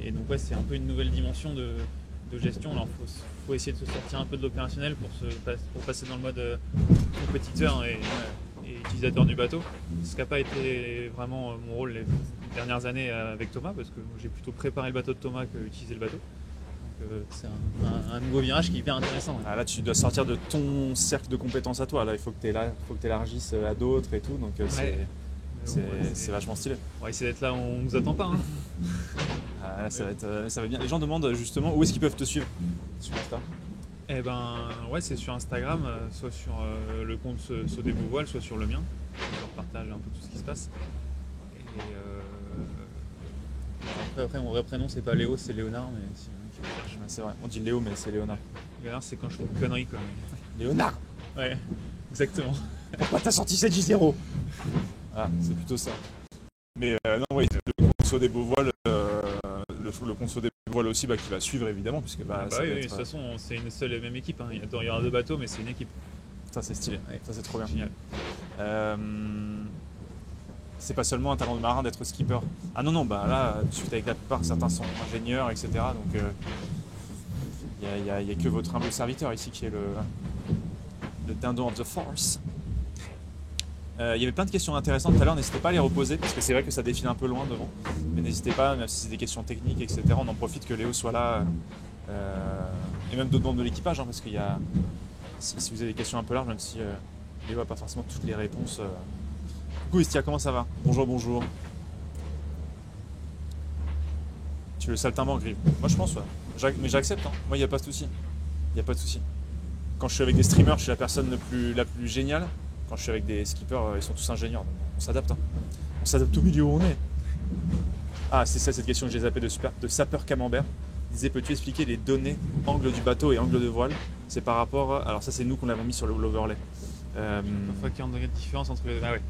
Et donc ouais, c'est un peu une nouvelle dimension de gestion. Alors faut essayer de se sortir un peu de l'opérationnel pour passer dans le mode compétiteur et utilisateur du bateau. Ce qui n'a pas été vraiment mon rôle les dernières années avec Thomas, parce que j'ai plutôt préparé le bateau de Thomas que utiliser le bateau. Donc c'est un nouveau virage qui est hyper intéressant. Ouais. Ah, là tu dois sortir de ton cercle de compétences à toi. Là il faut que tu élargisses à d'autres et tout. Donc c'est vachement stylé. On va essayer d'être là où on nous attend pas. Hein. Ah, là, ça va bien. Les gens demandent justement où est-ce qu'ils peuvent te suivre sur Insta. Eh ben ouais, c'est sur Instagram, soit sur le compte Sodevo Voile, soit sur le mien. Je leur partage un peu tout ce qui se passe. Et après mon vrai prénom c'est pas Léo, c'est Léonard, mais si tu cherches. C'est vrai, on dit Léo mais c'est Léonard. Léonard c'est quand je fais une connerie quoi. Léonard, Ouais, exactement. pourquoi t'as sorti cette J0? Ah, c'est plutôt ça. Mais non, oui, le conso des beaux voiles, le conso des beaux voiles aussi qui va suivre évidemment, puisque ça va Oui, être, de toute façon c'est une seule et même équipe. Hein. Il y aura 2 bateaux, mais c'est une équipe. ça c'est stylé, Ouais. ça c'est trop bien. Génial. C'est pas seulement un talent de marin d'être skipper. Ah non, bah là, tu discutes avec la plupart, certains sont ingénieurs, etc. Donc il n'y a que votre humble serviteur ici qui est le dindon of the force. Il y avait plein de questions intéressantes tout à l'heure, n'hésitez pas à les reposer parce que c'est vrai que ça défile un peu loin devant. Mais n'hésitez pas, même si c'est des questions techniques, etc. On en profite que Léo soit là et même d'autres membres de l'équipage, hein, parce qu'il y a, si vous avez des questions un peu larges, même si Léo n'a pas forcément toutes les réponses. Coucou Istia, comment ça va? Bonjour, bonjour. Tu es le saltimbanque, Grive. Moi je pense, ouais. Mais j'accepte, hein. Moi il n'y a pas de souci. Il n'y a pas de souci. Quand je suis avec des streamers, je suis la personne la plus géniale. Quand je suis avec des skippers, ils sont tous ingénieurs. Donc on s'adapte. Hein. On s'adapte au milieu où on est. Ah, c'est ça cette question que j'ai zappée de sapeur camembert. Il disait, peux-tu expliquer les données, angle du bateau et angle de voile? C'est par rapport. Alors ça c'est nous qu'on l'avons mis sur l'overlay. Parfois 40 degrés de différence entre les deux. Ah ouais.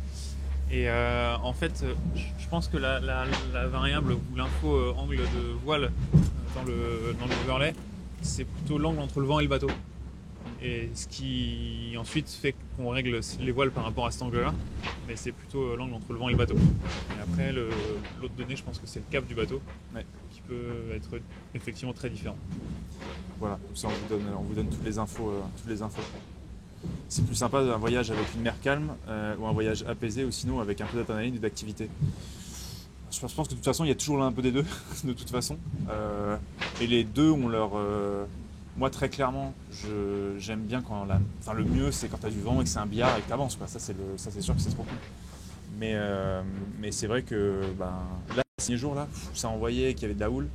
Et en fait, je pense que la variable ou l'info angle de voile dans l'overlay, c'est plutôt l'angle entre le vent et le bateau. Et ce qui ensuite fait qu'on règle les voiles par rapport à cet angle-là, mais c'est plutôt l'angle entre le vent et le bateau. Et après, l'autre donnée, je pense que c'est le cap du bateau, Ouais. qui peut être effectivement très différent. Voilà, comme ça on vous donne toutes les infos. C'est plus sympa un voyage avec une mer calme ou un voyage apaisé ou sinon avec un peu d'adrénaline et d'activité. Je pense que de toute façon il y a toujours un peu des deux, de toute façon. Et les deux ont leur... Moi très clairement, j'aime bien quand le mieux c'est quand tu as du vent et que c'est un billard et que tu avances. Ça c'est sûr que c'est trop cool. Mais c'est vrai que là, ces derniers jours, là, ça envoyait qu'il y avait de la houle.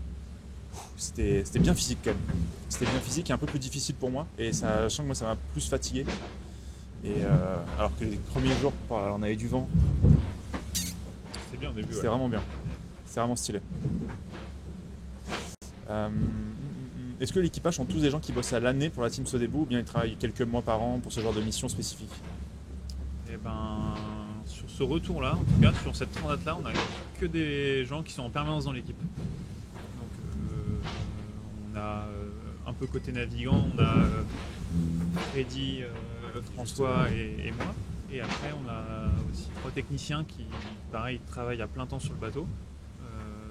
C'était bien physique quand même. C'était bien physique et un peu plus difficile pour moi. Et ça, je sens que moi, ça m'a plus fatigué. Et alors que les premiers jours, on avait du vent. C'était bien au début. C'était vraiment bien. C'était vraiment stylé. Est-ce que l'équipage sont tous des gens qui bossent à l'année pour la team Sodebo ou bien ils travaillent quelques mois par an pour ce genre de mission spécifique? Et sur ce retour-là, en tout cas, sur cette transat-là, on a que des gens qui sont en permanence dans l'équipe. Donc, on a un peu côté navigant, on a Freddy, François et moi. Et après, on a aussi 3 techniciens qui, pareil, travaillent à plein temps sur le bateau.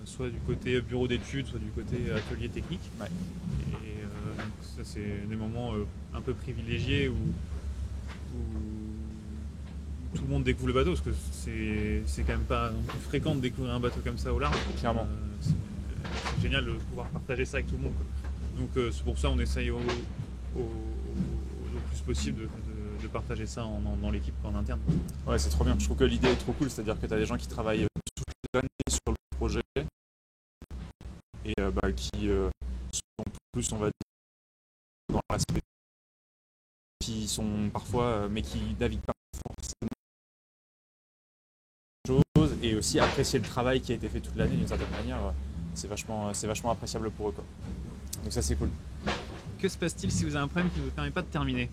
Soit du côté bureau d'études, soit du côté atelier technique. Ouais. Et donc ça, c'est des moments un peu privilégiés où tout le monde découvre le bateau, parce que c'est quand même pas non plus fréquent de découvrir un bateau comme ça au large. Clairement. C'est génial de pouvoir partager ça avec tout le monde, quoi. Donc c'est pour ça qu'on essaye au plus possible de partager ça dans l'équipe, en interne. Ouais, c'est trop bien. Je trouve que l'idée est trop cool, c'est-à-dire que tu as des gens qui travaillent toute l'année sur le projet et qui sont plus, on va dire, dans l'aspect qui sont parfois, mais qui naviguent pas forcément choses, et aussi apprécier le travail qui a été fait toute l'année d'une certaine manière. C'est vachement appréciable pour eux, quoi. Donc ça, c'est cool. Que se passe-t-il si vous avez un problème qui ne vous permet pas de terminer?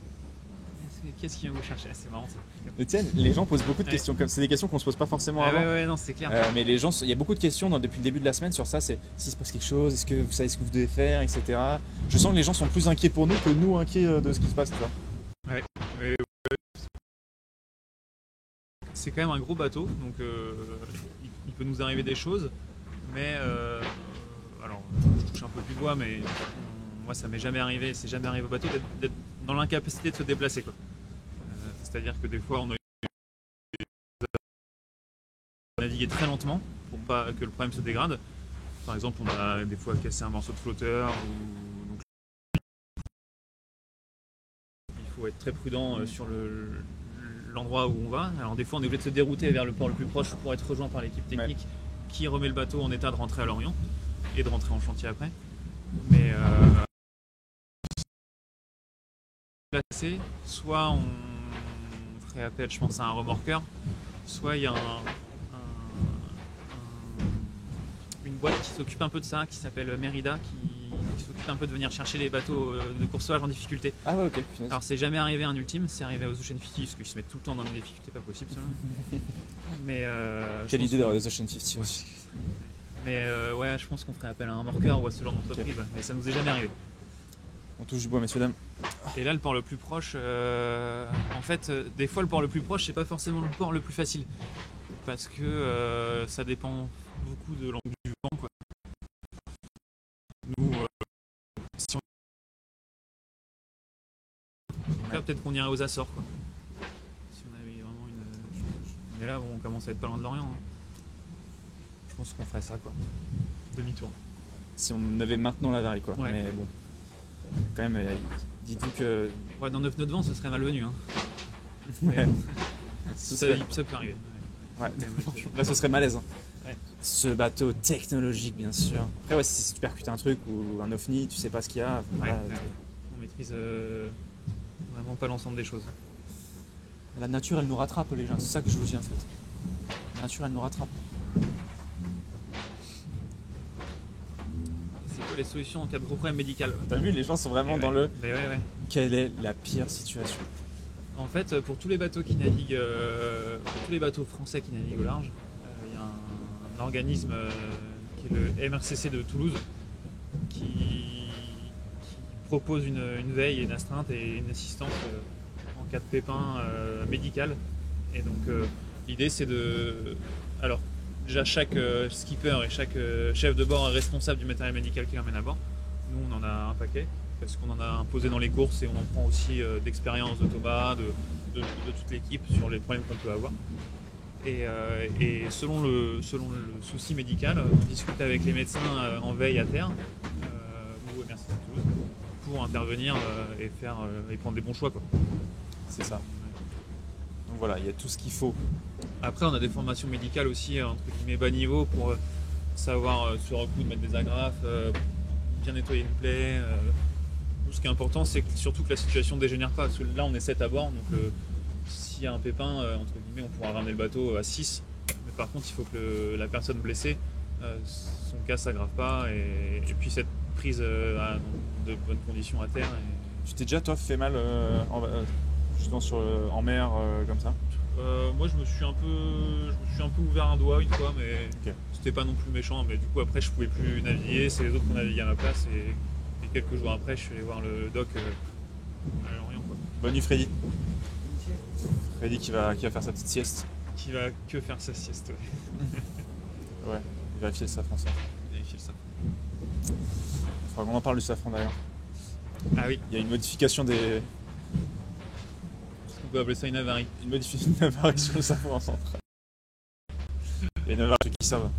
Qu'est-ce qui vient vous chercher? C'est marrant ça. Etienne, les gens posent beaucoup de questions comme c'est des questions qu'on se pose pas forcément avant. Ouais, non, c'est clair. Mais les gens, il y a beaucoup de questions depuis le début de la semaine sur ça. C'est s'il se passe quelque chose, est-ce que vous savez ce que vous devez faire, etc. Je sens que les gens sont plus inquiets pour nous que nous inquiets de ce qui se passe, tu vois. Ouais. C'est quand même un gros bateau, donc il peut nous arriver des choses, mais alors je touche un peu du bois, mais moi ça m'est jamais arrivé, c'est jamais arrivé au bateau d'être dans l'incapacité de se déplacer, quoi. C'est-à-dire que des fois on a navigué très lentement pour pas que le problème se dégrade. Par exemple, on a des fois cassé un morceau de flotteur, donc il faut être très prudent sur l'endroit où on va. Alors des fois on est obligé de se dérouter vers le port le plus proche pour être rejoint par l'équipe technique qui remet le bateau en état de rentrer à Lorient et de rentrer en chantier après. Mais soit on ferait appel, je pense, à un remorqueur, soit il y a une boîte qui s'occupe un peu de ça, qui s'appelle Merida, qui s'occupe un peu de venir chercher les bateaux de courselage en difficulté. Ah ouais, ok. Alors c'est jamais arrivé à un ultime, c'est arrivé aux Ocean 50 parce qu'ils se mettent tout le temps dans des difficultés pas possibles. Mais quelle idée d'avoir des Ocean 50 aussi. Mais ouais, je pense qu'on ferait appel à un remorqueur ou à ce genre d'entreprise, mais ça nous est jamais arrivé. On touche du bois, messieurs dames. Et là, le port le plus proche, en fait, des fois le port le plus proche, c'est pas forcément le port le plus facile, parce que ça dépend beaucoup de l'angle du vent, quoi. Nous, si on... Là, peut-être qu'on irait aux Açores, quoi. Si on avait vraiment une... Mais là, on commence à être pas loin de Lorient, hein. Je pense qu'on ferait ça, quoi. Demi-tour. Si on avait maintenant la varie, quoi. Ouais. Mais bon, quand même, dites-vous que... Ouais, dans 9 nœuds de vent, ce serait malvenu, hein. Ouais. Ça peut arriver. Ouais. Là, ce serait malaise. Hein. Ouais. Ce bateau technologique, bien sûr. Après, ouais, si tu percutes un truc ou un ovni, tu sais pas ce qu'il y a. Voilà, On maîtrise vraiment pas l'ensemble des choses. la nature, elle nous rattrape, les gens. C'est ça que je vous dis, en fait. La nature, elle nous rattrape. C'est quoi les solutions en cas de gros problème médical? T'as vu, les gens sont vraiment dans le... Mais ouais. Quelle est la pire situation? En fait, pour tous les bateaux qui naviguent, pour tous les bateaux français qui naviguent au large, il y a un organisme qui est le MRCC de Toulouse qui propose une veille et une astreinte et une assistance en cas de pépin médical. Et donc l'idée c'est de... Alors déjà chaque skipper et chaque chef de bord est responsable du matériel médical qu'il emmène à bord. Nous on en a un paquet, parce qu'on en a imposé dans les courses et on en prend aussi d'expérience de Thomas, de toute l'équipe sur les problèmes qu'on peut avoir. Et selon le souci médical, on discute avec les médecins en veille à terre, ou merci à Toulouse, pour intervenir et prendre des bons choix, quoi. C'est ça. Donc voilà, il y a tout ce qu'il faut. Après, on a des formations médicales aussi, entre guillemets, bas niveau, pour savoir se recoudre, mettre des agrafes, bien nettoyer une plaie. Ce qui est important, c'est surtout que la situation ne dégénère pas. Parce que là, on est 7 à bord, donc s'il y a un pépin, entre guillemets, on pourra ramener le bateau à 6. Mais par contre, il faut que la personne blessée, son cas ne s'aggrave pas et puisse être prise dans de bonnes conditions à terre. Tu t'es déjà, toi, fait mal justement en mer, comme ça? Moi, je me suis un peu ouvert un doigt une fois, mais c'était pas non plus méchant. Mais du coup, après, je pouvais plus naviguer. C'est les autres qui ont navigué à ma place. Et quelques jours après, je suis allé voir le doc à Lorient, quoi. Bonne nuit, Freddy. Freddy qui va faire sa petite sieste. Qui va que faire sa sieste, ouais. Ouais, vérifier le safran, ça. Vérifier le safran. Il faudra qu'on en parle du safran d'ailleurs. Ah oui. Il y a une modification des. On peut appeler ça une avarie. Une modification d'avarie sur le safran central. Il y a une avarie qui savent.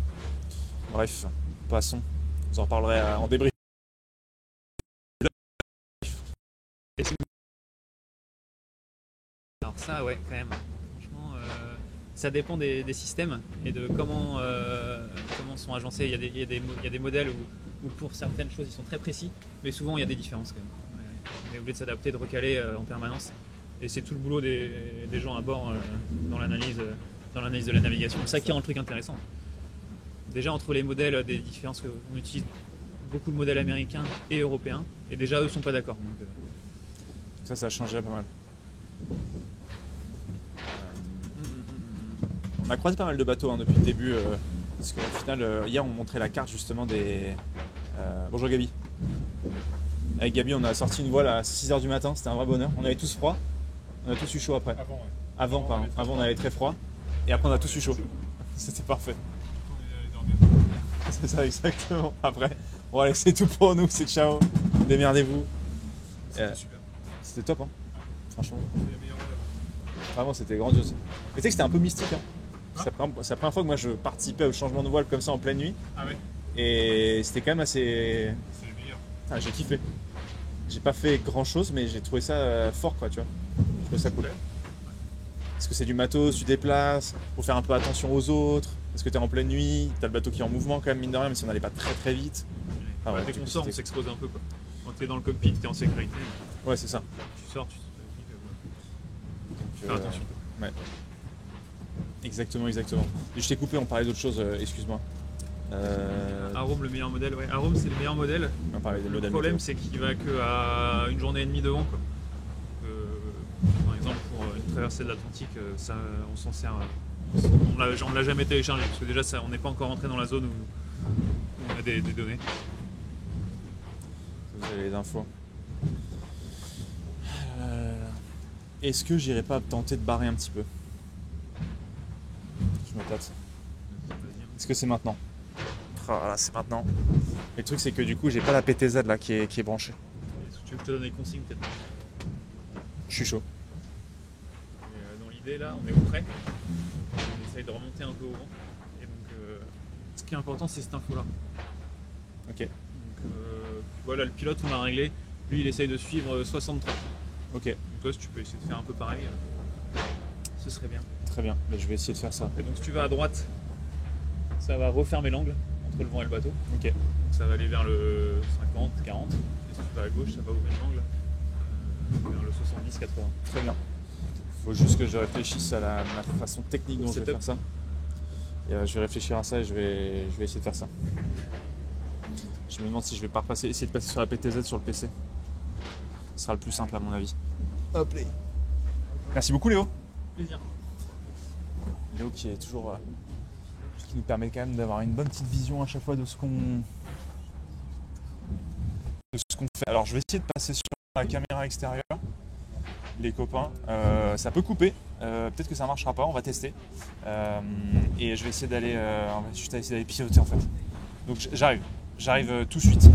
Bref, passons. Vous en reparlerez en débrief. Alors ça, ouais, quand même. Franchement, ça dépend des systèmes et de comment sont agencés. Il y a des modèles où pour certaines choses, ils sont très précis, mais souvent, il y a des différences quand même. Ouais. On est obligé de s'adapter, de recaler en permanence. Et c'est tout le boulot des gens à bord dans l'analyse de la navigation. C'est ça qui rend le truc intéressant. Déjà, entre les modèles, des différences qu'on utilise beaucoup de modèles américains et européens, et déjà, eux ne sont pas d'accord. Donc, ça a changé pas mal. On a croisé pas mal de bateaux depuis le début, parce qu'au final, hier on montrait la carte justement des... Bonjour Gabi. Avec Gabi on a sorti une voile à 6h du matin, c'était un vrai bonheur. On avait tous froid, on a tous eu chaud après. Avant on avait très froid, et après on a tous eu chaud. C'était parfait. C'est ça exactement. Après, bon allez, c'est tout pour nous, c'est ciao. Démerdez-vous. c'était super. C'était top, hein. Franchement. Vraiment, c'était grandiose. Mais tu sais que c'était un peu mystique, hein. C'est la première fois que moi je participais au changement de voile comme ça en pleine nuit. Ah ouais. Et c'était quand même assez. C'est le meilleur. Enfin, j'ai kiffé. J'ai pas fait grand chose, mais j'ai trouvé ça fort, quoi, tu vois. Je trouvais ça cool. Parce que c'est du matos, tu déplaces, faut faire un peu attention aux autres. Parce que t'es en pleine nuit, t'as le bateau qui est en mouvement quand même, mine de rien, même si on n'allait pas très très vite. Ah ouais, dès qu'on sort, on s'expose un peu, quoi. Quand t'es dans le cockpit, t'es en sécurité. Ouais, c'est ça. Tu sors, tu te dis que. Faire attention. Ouais. Exactement. Et je t'ai coupé, on parlait d'autre chose, excuse-moi. Arome, le meilleur modèle, ouais. Arome, c'est le meilleur modèle. On parlait des Le modèles problème, météo. c'est qu'il va qu'à une journée et demie devant, quoi. Par exemple, pour une traversée de l'Atlantique, ça, on s'en sert. On ne l'a jamais téléchargé, parce que déjà, on n'est pas encore rentré dans la zone où on a des données. Vous avez les infos. Est-ce que j'irais pas tenter de barrer un petit peu? Je me tâte. Est-ce que c'est maintenant? Ah, c'est maintenant. Et le truc c'est que du coup j'ai pas la PTZ là qui est branchée. Est-ce que tu veux que je te donne les consignes peut-être? Je suis chaud. Dans l'idée là, on est au près. On essaye de remonter un peu au vent. Et donc ce qui est important c'est cette info là. Ok. Donc voilà, le pilote on a réglé. Lui il essaye de suivre 63. Ok. Donc toi si tu peux essayer de faire un peu pareil, ce serait bien. Très bien, mais je vais essayer de faire ça. Et donc si tu vas à droite, ça va refermer l'angle entre le vent et le bateau. Ok. Donc ça va aller vers le 50, 40. Et si tu vas à gauche, ça va ouvrir l'angle vers le 70, 80. Très bien. Faut juste que je réfléchisse à ma façon technique dont je vais faire ça. Et je vais réfléchir à ça et je vais essayer de faire ça. Je me demande si je vais pas essayer de passer sur la PTZ sur le PC. Ce sera le plus simple à mon avis. Hop là. Merci beaucoup Léo. Plaisir. Léo qui est toujours qui nous permet quand même d'avoir une bonne petite vision à chaque fois de ce qu'on fait. Alors je vais essayer de passer sur la caméra extérieure, les copains. Ça peut couper, peut-être que ça marchera pas, on va tester. Et je vais essayer d'aller, on va juste essayer d'aller piloter en fait. Donc j'arrive tout de suite.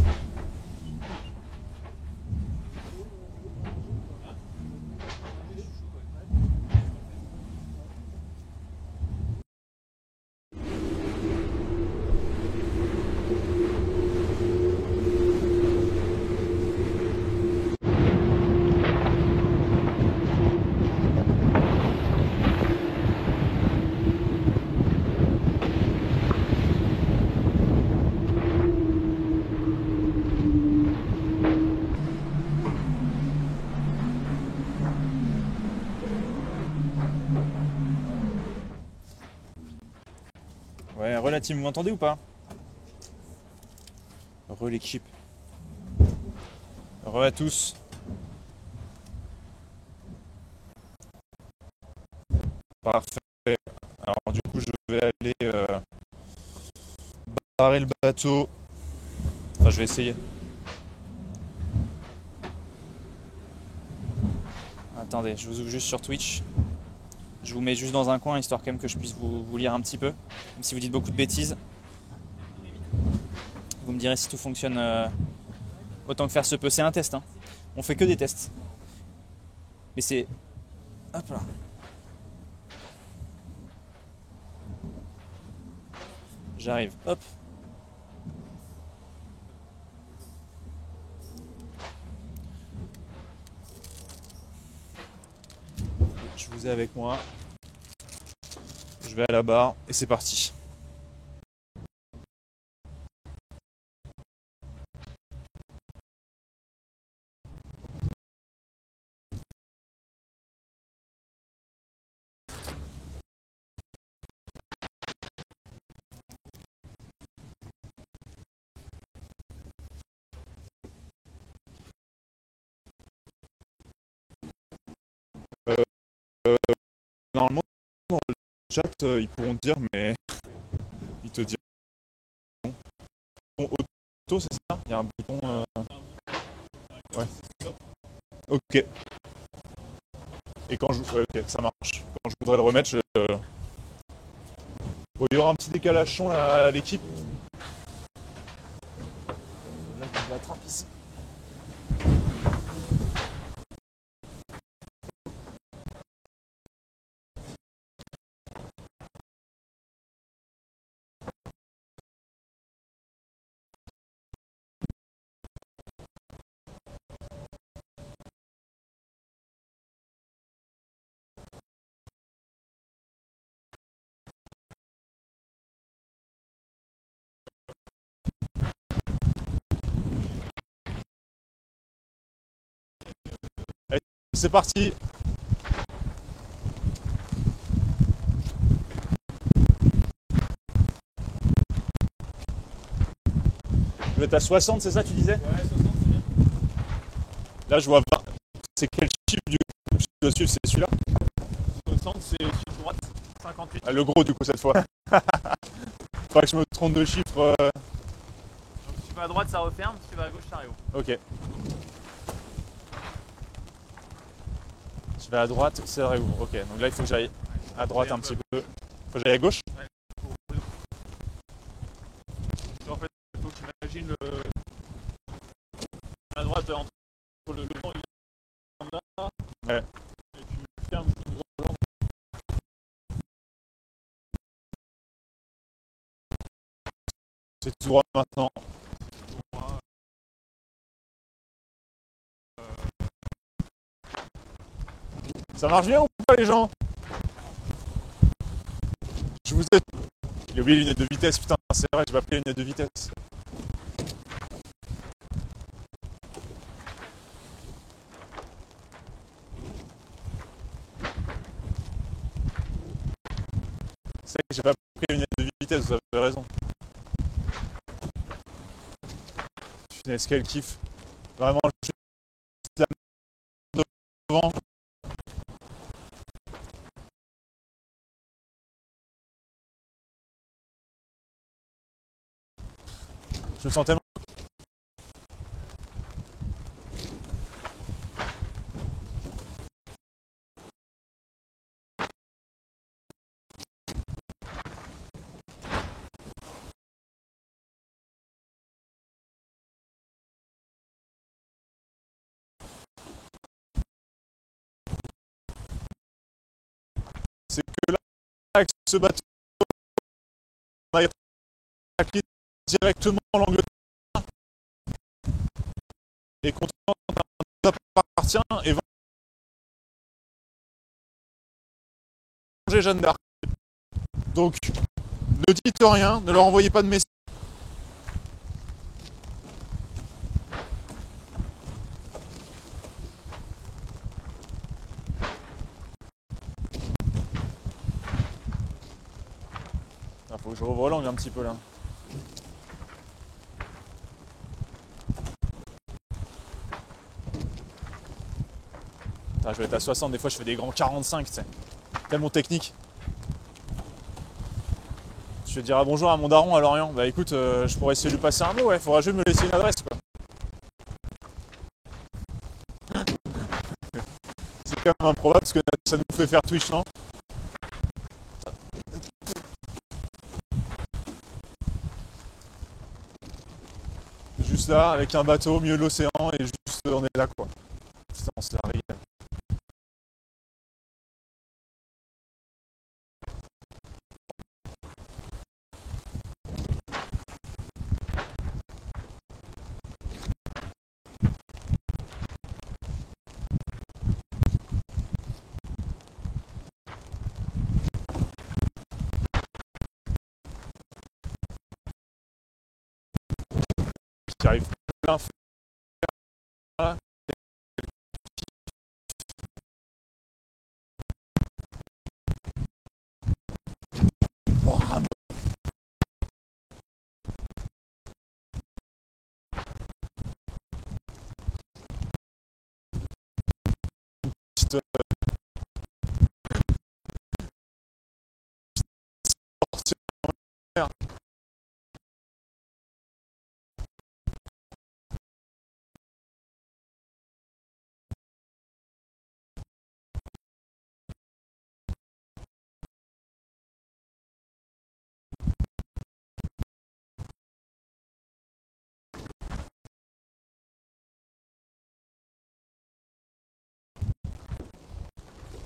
Ouais, relativement, vous m'entendez ou pas? Re l'équipe. Re à tous. Parfait. Alors du coup je vais aller barrer le bateau. Enfin je vais essayer. Attendez, je vous ouvre juste sur Twitch. Je vous mets juste dans un coin histoire quand même que je puisse vous lire un petit peu. Même si vous dites beaucoup de bêtises. Vous me direz si tout fonctionne autant que faire se peut. C'est un test, hein. On fait que des tests. Mais c'est... Hop là. J'arrive. Hop. Je vous ai avec moi. Je vais à la barre et c'est parti. Normalement, dans le chat, ils pourront te dire, mais ils te diront auto, c'est ça? Il y a un bouton. Ouais. Ok. Et quand je. Ouais, ok, ça marche. Quand je voudrais le remettre, bon, il y aura un petit décalage son là, à l'équipe. Là, je l'attrape ici. Allez, c'est parti. Vous êtes à 60, c'est ça tu disais? Ouais, 60, c'est bien. Là, je vois 20. C'est quel chiffre du coup? Je dois suivre, c'est celui-là? 60, c'est sur droite. 58. Ah, le gros du coup cette fois. Faudrait que je me trompe de chiffre. Donc si tu vas à droite, ça referme. Si tu vas à gauche, ça réouvre. Ok. Je vais à droite, c'est la réouvre. Ok, donc là il faut que j'aille à droite un petit peu. Faut que j'aille à gauche? En fait, il faut que tu imagines à droite entre le vent et le là. Ouais. Et tu fermes tout droit. C'est tout droit maintenant. Ça marche bien ou pas les gens? Je vous ai... J'ai oublié les lunettes de vitesse, putain, c'est vrai, j'ai pas pris les lunettes de vitesse. C'est vrai que j'ai pas pris les lunettes de vitesse, vous avez raison. Punaise, quel kiff. Vraiment, juste la main devant. Je me sens tellement... C'est que là, avec ce bateau, on a attaqué directement l'Angleterre et qu'on appartient et venger Jeanne d'Arc. Donc, ne dites rien, ne leur envoyez pas de message. Faut que je revoie l'angle un petit peu là. Putain, je vais être à 60, des fois je fais des grands 45, tu sais. Tellement technique. Je vais dire bonjour à mon daron à Lorient. Bah écoute, je pourrais essayer de lui passer un mot, ouais, faudra juste me laisser une adresse quoi. C'est quand même improbable parce que ça nous fait faire Twitch, non? Juste là, avec un bateau au milieu de l'océan et juste on est là quoi. Putain, on se la régale. Qui arrive plein feu. Là. Petite, sortie en mer.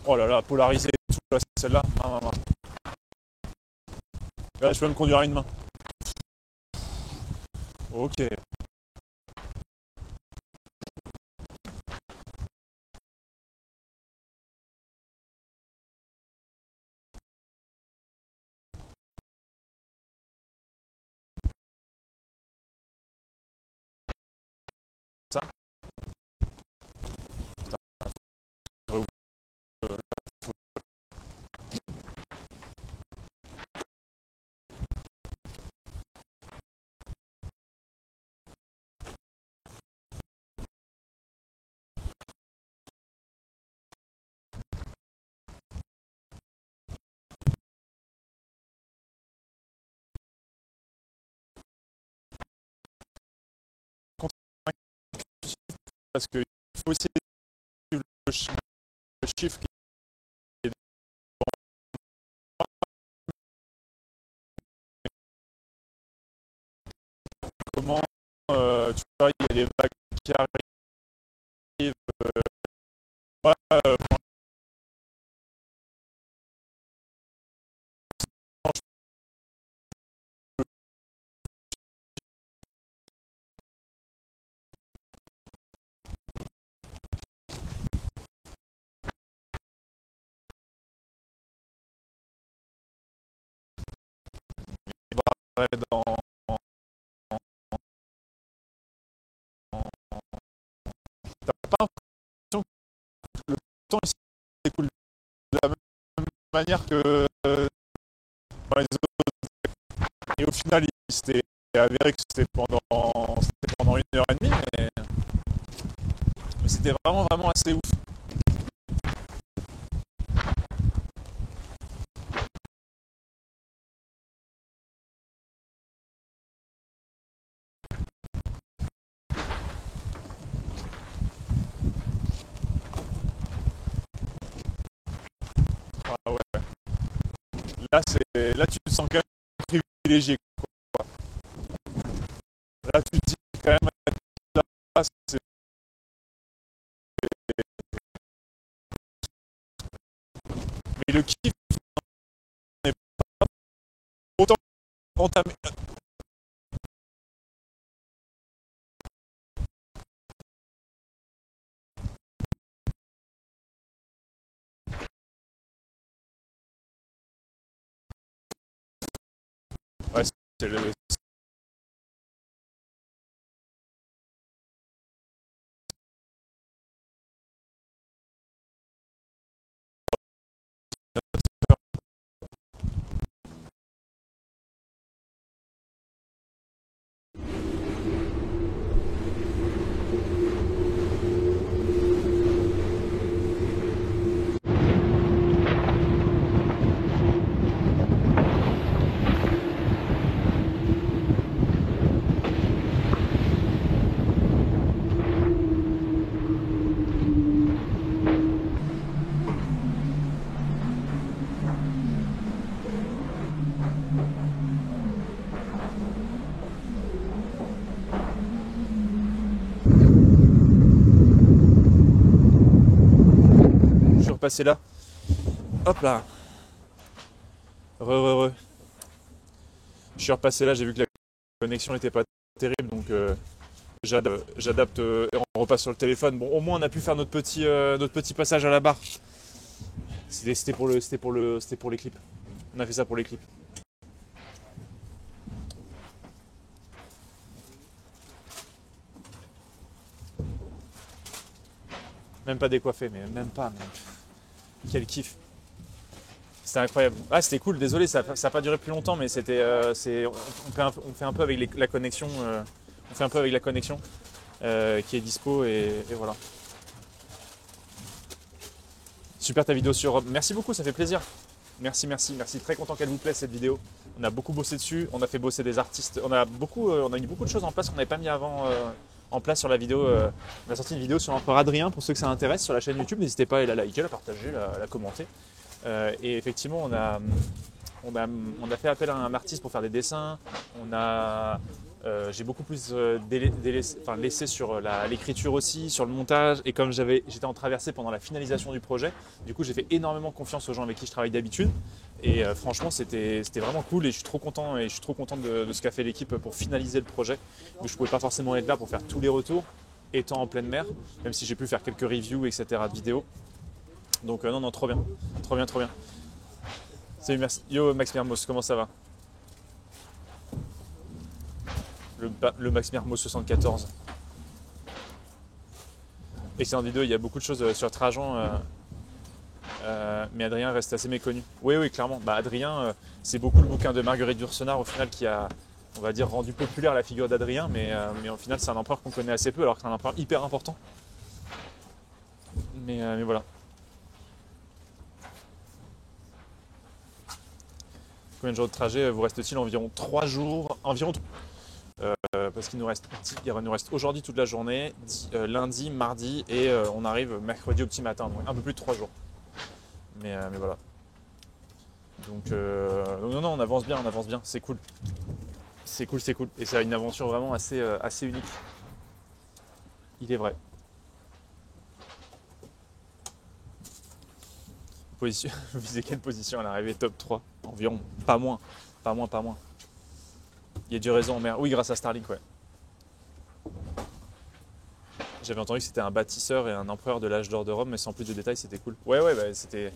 Oh là là, polarisé et tout, là, celle-là. Ah, ah, ah. Là, je peux me conduire à une main. Ok. Ça. Parce qu'il faut essayer de suivre le chiffre qui est comment tu vois, il y a les vagues qui arrivent. Ouais, dans t'as pas l'impression que le temps il s'écoule de la même manière que dans les autres. Et au final, il s'était avéré que c'était pendant 1 heure et demie, mais c'était vraiment, vraiment assez ouf. Ah ouais. Là, tu te sens quand même privilégié, quoi. Là, tu te dis quand même, là, mais le kiff n'est pas autant entamé. Ouais, c'est le, repassé là. Hop là. Je suis repassé là, j'ai vu que la connexion n'était pas terrible, donc j'adapte et on repasse sur le téléphone. Bon, au moins on a pu faire notre petit passage à la barre. C'était pour les clips. On a fait ça pour les clips. Même pas décoiffé, mais même pas. Mais quel kiff. C'était incroyable. Ah, c'était cool. Désolé, ça n'a pas duré plus longtemps, mais c'était, on fait un peu avec la connexion. On fait un peu avec la connexion qui est dispo et voilà. Super ta vidéo sur Rome. Merci beaucoup, ça fait plaisir. Merci. Très content qu'elle vous plaise cette vidéo. On a beaucoup bossé dessus. On a fait bosser des artistes. On a mis beaucoup de choses en place qu'on n'avait pas mis avant en place sur la vidéo. On a sorti une vidéo sur l'empereur Adrien pour ceux que ça intéresse sur la chaîne YouTube. N'hésitez pas à la liker, la partager, la commenter. Et effectivement, on a fait appel à un artiste pour faire des dessins. J'ai beaucoup plus laissé sur l'écriture aussi, sur le montage. Et comme j'étais en traversée pendant la finalisation du projet, du coup j'ai fait énormément confiance aux gens avec qui je travaille d'habitude. Et franchement c'était vraiment cool et je suis trop content de ce qu'a fait l'équipe pour finaliser le projet. Donc, je ne pouvais pas forcément être là pour faire tous les retours, étant en pleine mer, même si j'ai pu faire quelques reviews, etc. de vidéos. Donc non, trop bien. Salut, merci. Yo Max Mermos, comment ça va? Le Max Mermos 74. Excellente vidéo, il y a beaucoup de choses sur Trajan, mais Adrien reste assez méconnu. Oui, clairement. Adrien, c'est beaucoup le bouquin de Marguerite Yourcenar au final qui a, on va dire, rendu populaire la figure d'Adrien, mais au final c'est un empereur qu'on connaît assez peu alors que c'est un empereur hyper important. Mais voilà. Combien de jours de trajet vous reste-t-il? Environ 3 jours. Parce qu'il nous reste aujourd'hui toute la journée, lundi, mardi et on arrive mercredi au petit matin, donc un peu plus de 3 jours. Mais voilà. Donc non, on avance bien, c'est cool. C'est cool. Et c'est une aventure vraiment assez unique. Il est vrai. Vous visez quelle position à l'arrivée? Top 3 environ, pas moins. Il y a du réseau en mer. Oui, grâce à Starlink, ouais. J'avais entendu que c'était un bâtisseur et un empereur de l'âge d'or de Rome, mais sans plus de détails, c'était cool. Ouais, c'était...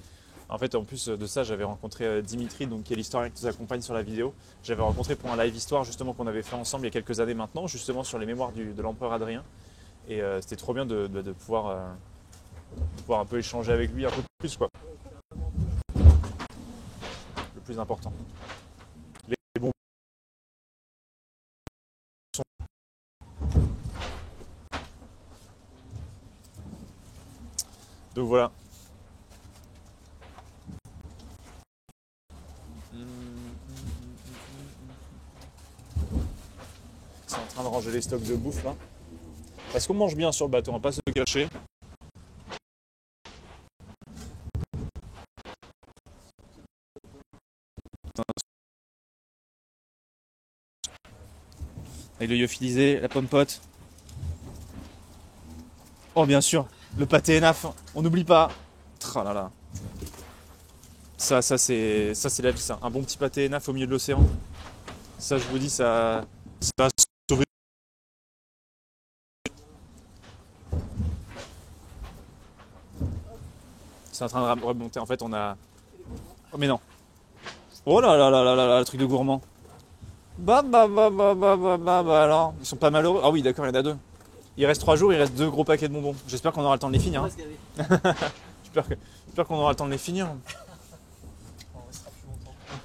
En fait, en plus de ça, j'avais rencontré Dimitri, donc, qui est l'historien qui nous accompagne sur la vidéo. J'avais rencontré pour un live histoire, justement, qu'on avait fait ensemble il y a quelques années maintenant, justement sur les mémoires de l'empereur Adrien. Et c'était trop bien de pouvoir un peu échanger avec lui un peu plus, quoi. Le plus important. Les bons. Donc voilà. C'est en train de ranger les stocks de bouffe là. Parce qu'on mange bien sur le bateau, on va pas se le cacher. Avec le lyophilisé, la pomme pote. Oh bien sûr, le pâté ENAF, on n'oublie pas. Tralala. Ça c'est la vie, ça. Un bon petit pâté ENAF au milieu de l'océan. Ça, je vous dis, ça va sauver. C'est en train de remonter. En fait, on a. Oh mais non. Oh là là là là là, le truc de gourmand. Bah alors, ils sont pas malheureux. Ah oui, d'accord, il y en a 2. Il reste 3 jours, il reste 2 gros paquets de bonbons. J'espère qu'on aura le temps de les finir. Hein. J'espère qu'on aura le temps de les finir.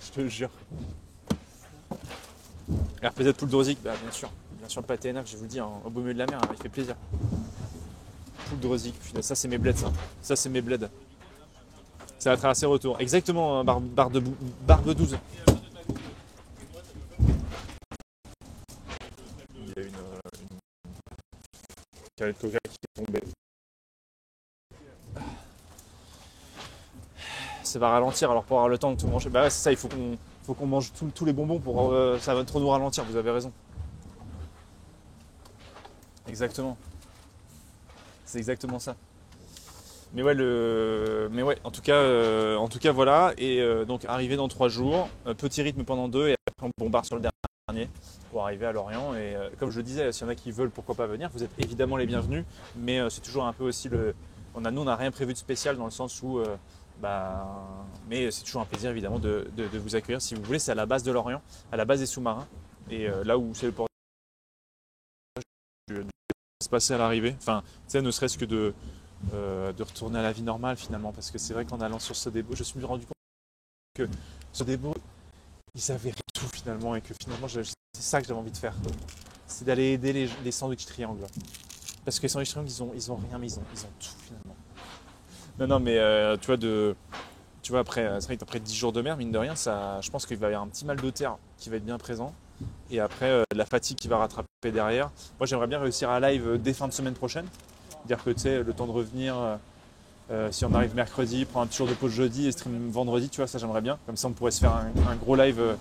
Je te le jure. RPZ Poule Drosic, bah bien sûr le pâté ENAF, je vous le dis, au beau milieu de la mer, il fait plaisir. Poule Drosic, ça c'est mes bleds ça. Ça c'est mes bleds. Ça va traverser retour. Exactement, barbe 12. Il y a une canette de coca qui est tombée. Ça va ralentir alors pour avoir le temps de tout manger. Bah ouais, c'est ça, il faut qu'on mange tous les bonbons pour ça va trop nous ralentir, vous avez raison. Exactement. C'est exactement ça. Mais ouais, en tout cas voilà. Et donc arrivé dans 3 jours, petit rythme pendant 2 et après on bombarde sur le dernier pour arriver à Lorient. Et comme je le disais, s'il y en a qui veulent, pourquoi pas venir, vous êtes évidemment les bienvenus. Mais c'est toujours un peu aussi nous on n'a rien prévu de spécial dans le sens où mais c'est toujours un plaisir évidemment de vous accueillir si vous voulez. C'est à la base de Lorient, à la base des sous-marins. Et là où c'est le port de se passer à l'arrivée. Enfin, tu sais, ne serait-ce que de retourner à la vie normale finalement. Parce que c'est vrai qu'en allant sur ce dépôt, je me suis rendu compte que ce dépôt, ils avaient tout finalement. Et que finalement, c'est ça que j'avais envie de faire. C'est d'aller aider les sandwich triangles. Parce que les sandwich triangles, ils ont rien, mais ils ont tout finalement. Non, mais tu vois, après 10 jours de mer, mine de rien, je pense qu'il va y avoir un petit mal de terre qui va être bien présent. Et après, la fatigue qui va rattraper derrière. Moi, j'aimerais bien réussir à live dès fin de semaine prochaine. Dire que tu sais, le temps de revenir, si on arrive mercredi, prendre un petit jour de pause jeudi et stream vendredi, tu vois, ça j'aimerais bien. Comme ça, on pourrait se faire un gros live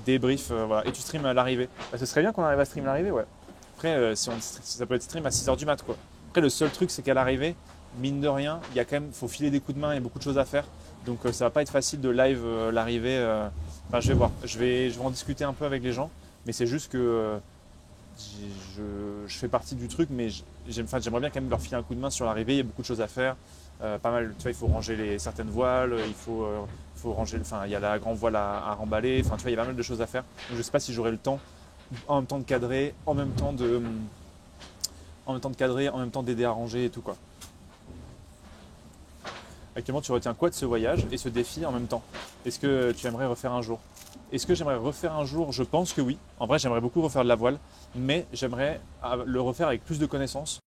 débrief. Voilà. Et tu stream à l'arrivée. Bah, ce serait bien qu'on arrive à stream à l'arrivée, ouais. Après, si ça peut être stream à 6h du mat, quoi. Après, le seul truc, c'est qu'à l'arrivée, mine de rien, il y a quand même, faut filer des coups de main, il y a beaucoup de choses à faire. Donc ça va pas être facile de live l'arrivée. Enfin, je vais voir. Je vais en discuter un peu avec les gens. Mais c'est juste que je fais partie du truc, mais j'aimerais bien quand même leur filer un coup de main sur l'arrivée. Il y a beaucoup de choses à faire. Pas mal, tu vois, il faut ranger certaines voiles, il faut ranger, enfin, il y a la grande voile à remballer. Enfin, tu vois, il y a pas mal de choses à faire. Donc, je ne sais pas si j'aurai le temps, en même temps de cadrer, en même temps d'aider à ranger et tout quoi. Actuellement, tu retiens quoi de ce voyage et ce défi en même temps? Est-ce que tu aimerais refaire un jour? Est-ce que j'aimerais refaire un jour? Je pense que oui. En vrai, j'aimerais beaucoup refaire de la voile, mais j'aimerais le refaire avec plus de connaissances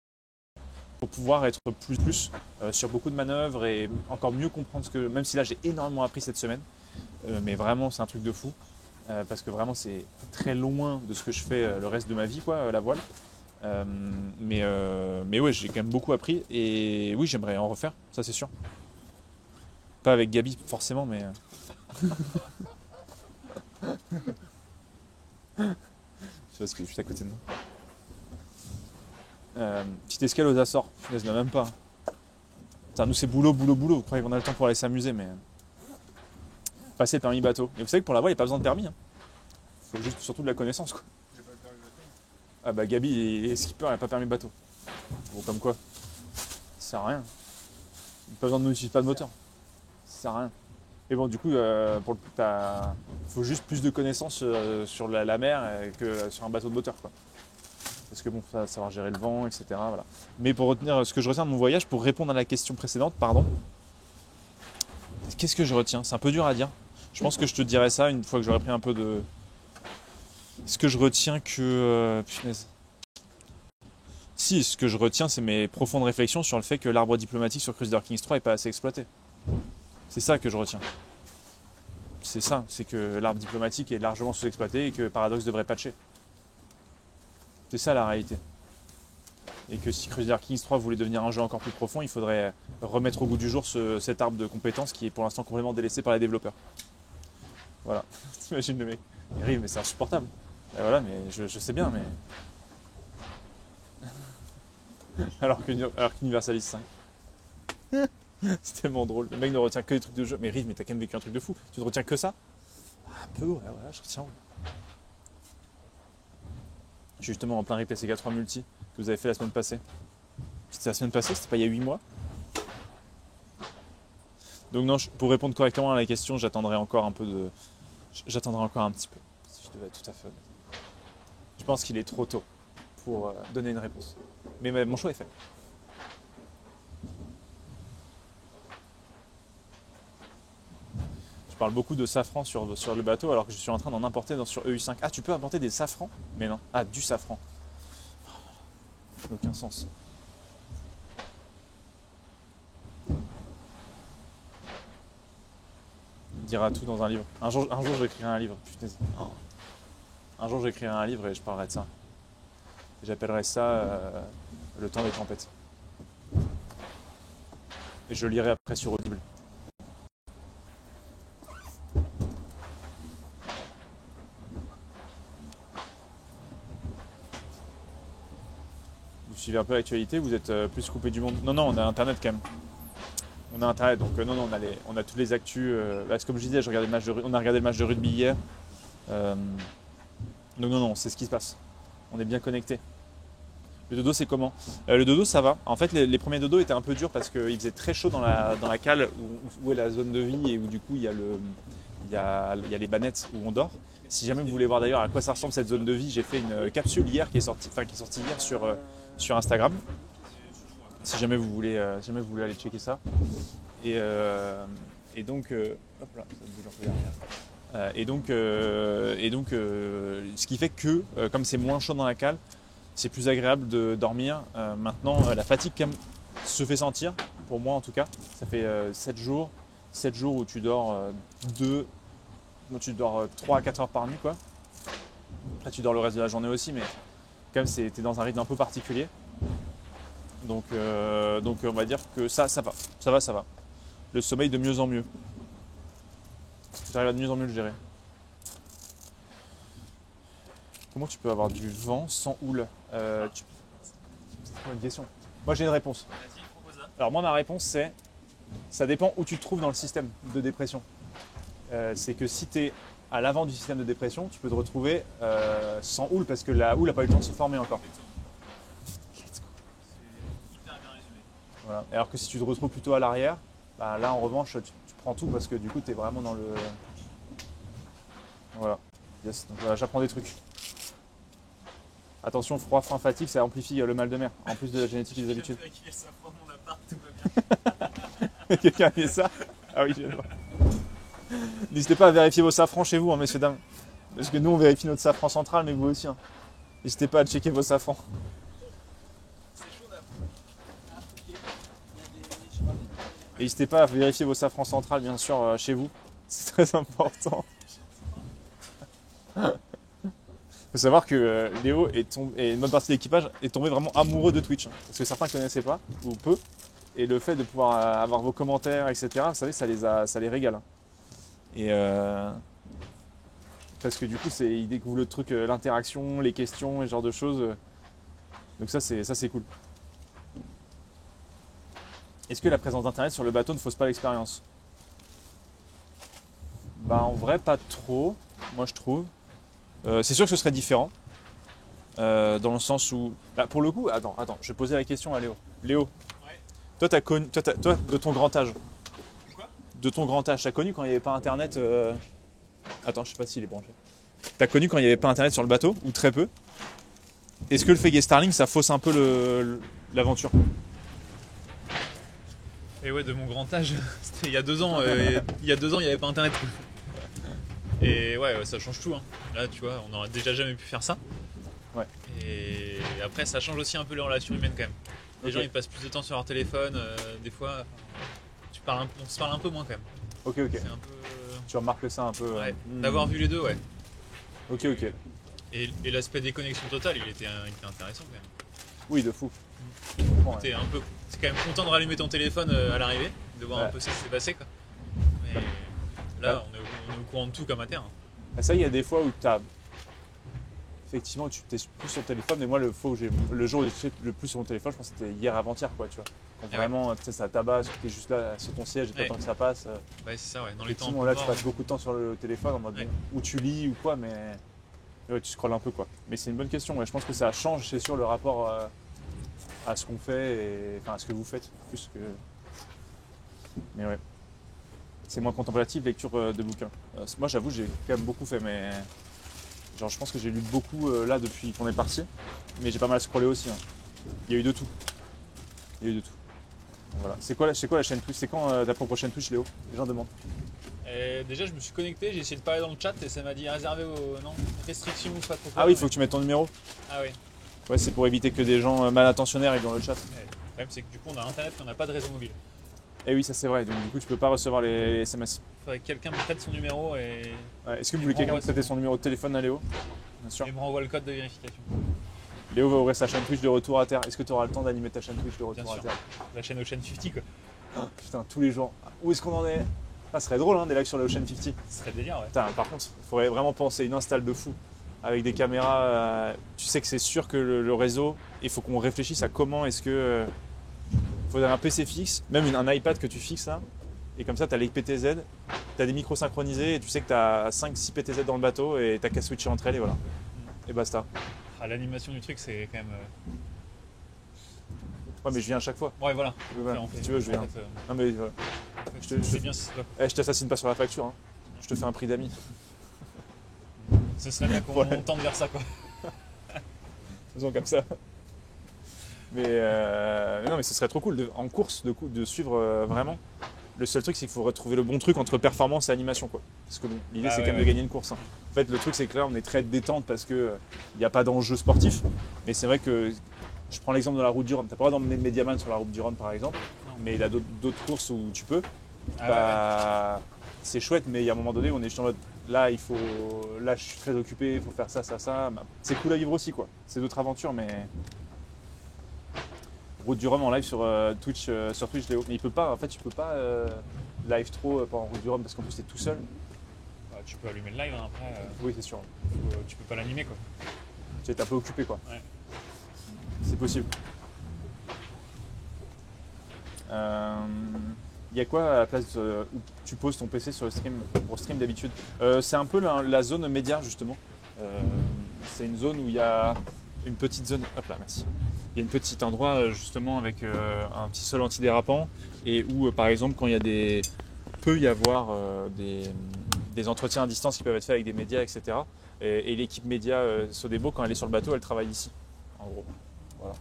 pour pouvoir être plus sur beaucoup de manœuvres et encore mieux comprendre même si là j'ai énormément appris cette semaine, mais vraiment c'est un truc de fou, parce que vraiment c'est très loin de ce que je fais le reste de ma vie, quoi, la voile. Mais ouais, j'ai quand même beaucoup appris et oui, j'aimerais en refaire, ça c'est sûr. Pas avec Gabi forcément, mais je sais parce que je suis à côté de moi. Petite escale aux Açores, je ne même pas. Putain, nous c'est boulot. Vous croyez qu'on a le temps pour aller s'amuser, mais passer le permis bateau. Et vous savez que pour la voile, il n'y a pas besoin de permis. Faut juste surtout de la connaissance, quoi. J'ai pas le permis bateau. Ah bah Gabi est skipper, il n'a pas permis bateau. Bon, comme quoi, ça sert à rien. Pas besoin de nous utiliser pas de moteur. Ça sert à rien. Et bon, du coup, faut juste plus de connaissances sur la mer que sur un bateau de moteur, quoi. Parce que bon, faut savoir gérer le vent, etc. Voilà. Mais pour retenir ce que je retiens de mon voyage, pour répondre à la question précédente, pardon, qu'est-ce que je retiens? C'est un peu dur à dire. Je pense que je te dirai ça une fois que j'aurai pris un peu de... Ce que je retiens punaise. Si, ce que je retiens, c'est mes profondes réflexions sur le fait que l'arbre diplomatique sur Crusader Kings 3 n'est pas assez exploité. C'est ça que je retiens. C'est ça, c'est que l'arbre diplomatique est largement sous-exploité et que Paradox devrait patcher. C'est ça la réalité. Et que si Crusader Kings 3 voulait devenir un jeu encore plus profond, il faudrait remettre au goût du jour cet arbre de compétences qui est pour l'instant complètement délaissé par les développeurs. Voilà. T'imagines le mec. Il arrive, mais c'est insupportable. Et voilà, mais je sais bien, mais... alors qu'Universalis 5. C'est tellement drôle. Le mec ne retient que des trucs de jeu. Mais Rive, mais t'as quand même vécu un truc de fou. Tu ne retiens que ça? Un peu, ouais, voilà, je retiens. Je suis justement en plein replay CK3 multi que vous avez fait la semaine passée. C'était la semaine passée, c'était pas il y a 8 mois. Donc non, pour répondre correctement à la question, j'attendrai encore un petit peu. Si je devais être tout à fait honnête. Je pense qu'il est trop tôt pour donner une réponse. Mais mon choix est fait. Je parle beaucoup de safran sur le bateau alors que je suis en train d'en importer sur EU5. Ah, tu peux importer des safrans? Mais non. Ah, du safran. Ça n'a aucun sens. Il dira tout dans un livre. Un jour je vais écrire un livre. Putain. Un jour j'écrirai un livre et je parlerai de ça. Et j'appellerai ça Le temps des tempêtes. Et je le lirai après sur Audible. Vous suivez un peu l'actualité, vous êtes plus coupé du monde. Non, on a internet quand même. On a internet, donc non, on a toutes les actus. Comme je disais, on a regardé le match de rugby hier. Donc non, c'est ce qui se passe. On est bien connecté. Le dodo, c'est comment? Le dodo, ça va. En fait, les premiers dodos étaient un peu durs parce qu'il faisait très chaud dans la cale où est la zone de vie et où du coup il y a les bannettes où on dort. Si jamais vous voulez voir d'ailleurs à quoi ça ressemble cette zone de vie, j'ai fait une capsule hier qui est sortie hier sur Instagram. Si jamais vous voulez aller checker ça. Et donc, hop là, ça bouge un peu derrière. Ce qui fait que, comme c'est moins chaud dans la cale, c'est plus agréable de dormir. Maintenant, la fatigue quand même se fait sentir, pour moi en tout cas. Ça fait 7 jours où tu dors 3 à 4 heures par nuit, quoi. Après, tu dors le reste de la journée aussi, mais quand même, tu es dans un rythme un peu particulier. Donc on va dire que ça va. Ça va. Le sommeil de mieux en mieux. J'arrive à de mieux en mieux le gérer. Comment tu peux avoir du vent sans houle? C'est une question. Moi j'ai une réponse. Alors moi ma réponse c'est, ça dépend où tu te trouves dans le système de dépression. C'est que si tu es à l'avant du système de dépression, tu peux te retrouver sans houle parce que la houle n'a pas eu le temps de se former encore. Voilà. Alors que si tu te retrouves plutôt à l'arrière, bah là en revanche tu prends tout parce que du coup tu es vraiment dans le... Voilà. Yes. Donc voilà, j'apprends des trucs. Attention, froid, faim, fatigue, ça amplifie le mal de mer, en plus de la génétique et des habitudes. Quelqu'un a mis ça? Ah oui, je vois. N'hésitez pas à vérifier vos safrans chez vous, hein, messieurs, dames. Parce que nous, on vérifie notre safran central, mais vous aussi. Hein. N'hésitez pas à checker vos safrans. N'hésitez pas à vérifier vos safrans central, bien sûr, chez vous. C'est très important. Il faut savoir que Léo et une bonne partie de l'équipage est tombé vraiment amoureux de Twitch. Hein, parce que certains ne connaissaient pas, ou peu. Et le fait de pouvoir avoir vos commentaires, etc., vous savez, ça les régale. Hein. Et parce que du coup, ils découvrent le truc, l'interaction, les questions, et ce genre de choses. Donc ça, c'est cool. Est-ce que la présence d'internet sur le bateau ne fausse pas l'expérience? Bah en vrai, pas trop, moi je trouve. C'est sûr que ce serait différent. Dans le sens où... Bah, pour le coup, attends, je vais poser la question à Léo. Léo, ouais. Toi, de ton grand âge. Quoi? De ton grand âge, t'as connu quand il n'y avait pas internet Attends, je sais pas s'il est branché. T'as connu quand il n'y avait pas internet sur le bateau, ou très peu. Est-ce que le fait qu'il y ait Starlink, ça fausse un peu l'aventure? Et ouais, de mon grand âge, c'était il y a 2 ans. Il y a 2 ans, il n'y avait pas internet. Et ouais, ça change tout. Hein. Là, tu vois, on n'aurait déjà jamais pu faire ça. Ouais. Et après, ça change aussi un peu les relations humaines quand même. Les gens, ils passent plus de temps sur leur téléphone. Des fois, on se parle un peu moins quand même. Ok. C'est un peu... Tu remarques ça un peu. Ouais. D'avoir vu les deux, ouais. Ok. Et l'aspect déconnexion totale, il était intéressant quand même. Oui, de fou. T'es quand même content de rallumer ton téléphone à l'arrivée, de voir un peu ce qui s'est passé, quoi. Mais là, on est au courant de tout comme à terre. Hein. Ça, il y a des fois où effectivement, tu t'es plus sur le téléphone, mais moi, le jour où j'étais le plus sur mon téléphone, je pense que c'était hier avant-hier, quoi, tu vois. Quand vraiment, tu sais, ça tabasse, tu es juste là sur ton siège et t'attends que ça passe. Ouais, c'est ça, ouais. Dans les temps. Là, tu passes beaucoup de temps sur le téléphone en mode où tu lis ou quoi, mais ouais, tu scrolles un peu, quoi. Mais c'est une bonne question. Ouais. Je pense que ça change, c'est sûr, le rapport à ce qu'on fait et à ce que vous faites, plus que. Mais ouais. C'est moins contemplatif, lecture de bouquins. Moi, j'avoue, j'ai quand même beaucoup fait, mais genre, je pense que j'ai lu beaucoup là depuis qu'on est parti, mais j'ai pas mal scrollé aussi. Hein. Il y a eu de tout. Voilà. C'est quoi la chaîne Twitch? C'est quand ta propre chaîne Twitch, Léo? Les gens demandent. Déjà, je me suis connecté, j'ai essayé de parler dans le chat et ça m'a dit réservé aux restrictions ou pas trop. Ah oui, il faut que tu mettes ton numéro. Ah oui. Ouais, c'est pour éviter que des gens mal intentionnaires aillent dans le chat. Ouais. Le problème, c'est que du coup, on a internet mais on n'a pas de réseau mobile. Eh oui, ça c'est vrai, donc du coup tu peux pas recevoir les SMS. Il faudrait que quelqu'un me prête son numéro et... Ouais, est-ce que vous voulez quelqu'un prêter son numéro de téléphone à Léo? Bien sûr. Et me renvoie le code de vérification. Léo va ouvrir sa chaîne Twitch de retour à terre. Est-ce que tu auras le temps d'animer ta chaîne Twitch de retour à terre? La chaîne Ocean 50 quoi. Oh, putain, tous les jours. Où est-ce qu'on en est? Ah, ce serait drôle, hein, des lives sur le Ocean 50. Ce serait délire, ouais. Putain, par contre, il faudrait vraiment penser une install de fou. Avec des caméras, tu sais que c'est sûr que le réseau, il faut qu'on réfléchisse à comment est-ce que faut un PC fixe, même un iPad que tu fixes là. Et comme ça, tu as les PTZ, tu as des micros synchronisés et tu sais que tu as 5-6 PTZ dans le bateau et tu qu'à switcher entre elles et voilà. Et basta. Ah, l'animation du truc, c'est quand même. Ouais, mais je viens à chaque fois. Ouais, voilà. Voilà. En fait, Si tu veux, je viens. en fait, Non, mais voilà. c'est bien si c'est pas. Je t'assassine pas sur la facture. Hein. Je te fais un prix d'amis. Ce serait bien qu'on Voilà. tende vers ça, quoi. Faisons comme ça. Mais non, mais ce serait trop cool en course de suivre vraiment. Le seul truc, c'est qu'il faut retrouver le bon truc entre performance et animation, quoi. Parce que bon, l'idée, c'est quand même de gagner une course. Hein. En fait, le truc, c'est que là, on est très détente parce que il n'y a pas d'enjeu sportif. Mais c'est vrai que je prends l'exemple de la route du Rhum. T'as pas le droit d'emmener le Mediaman sur la route du Rhum, par exemple. Mais il y a d'autres courses où tu peux. C'est chouette, mais il y a un moment donné où on est juste en mode là, là, je suis très occupé, il faut faire ça, ça, ça. C'est cool à vivre aussi, quoi. C'est d'autres aventures, mais. Route du Rhum en live sur Twitch, Léo. Mais tu peux pas live trop pendant Route du Rhum parce qu'en plus t'es tout seul. Bah, tu peux allumer le live, hein, après. Oui, c'est sûr. Tu peux pas l'animer, quoi. Tu es un peu occupé, quoi. Ouais. C'est possible. Il y a quoi à la place où tu poses ton PC sur le stream pour stream d'habitude? C'est un peu la zone média, justement. C'est une zone où il y a une petite zone. Hop là, merci. Il y a une petite endroit justement avec un petit sol antidérapant et où par exemple quand il y a peut y avoir des entretiens à distance qui peuvent être faits avec des médias, etc. Et l'équipe média Sodebo, quand elle est sur le bateau, elle travaille ici, en gros. Voilà.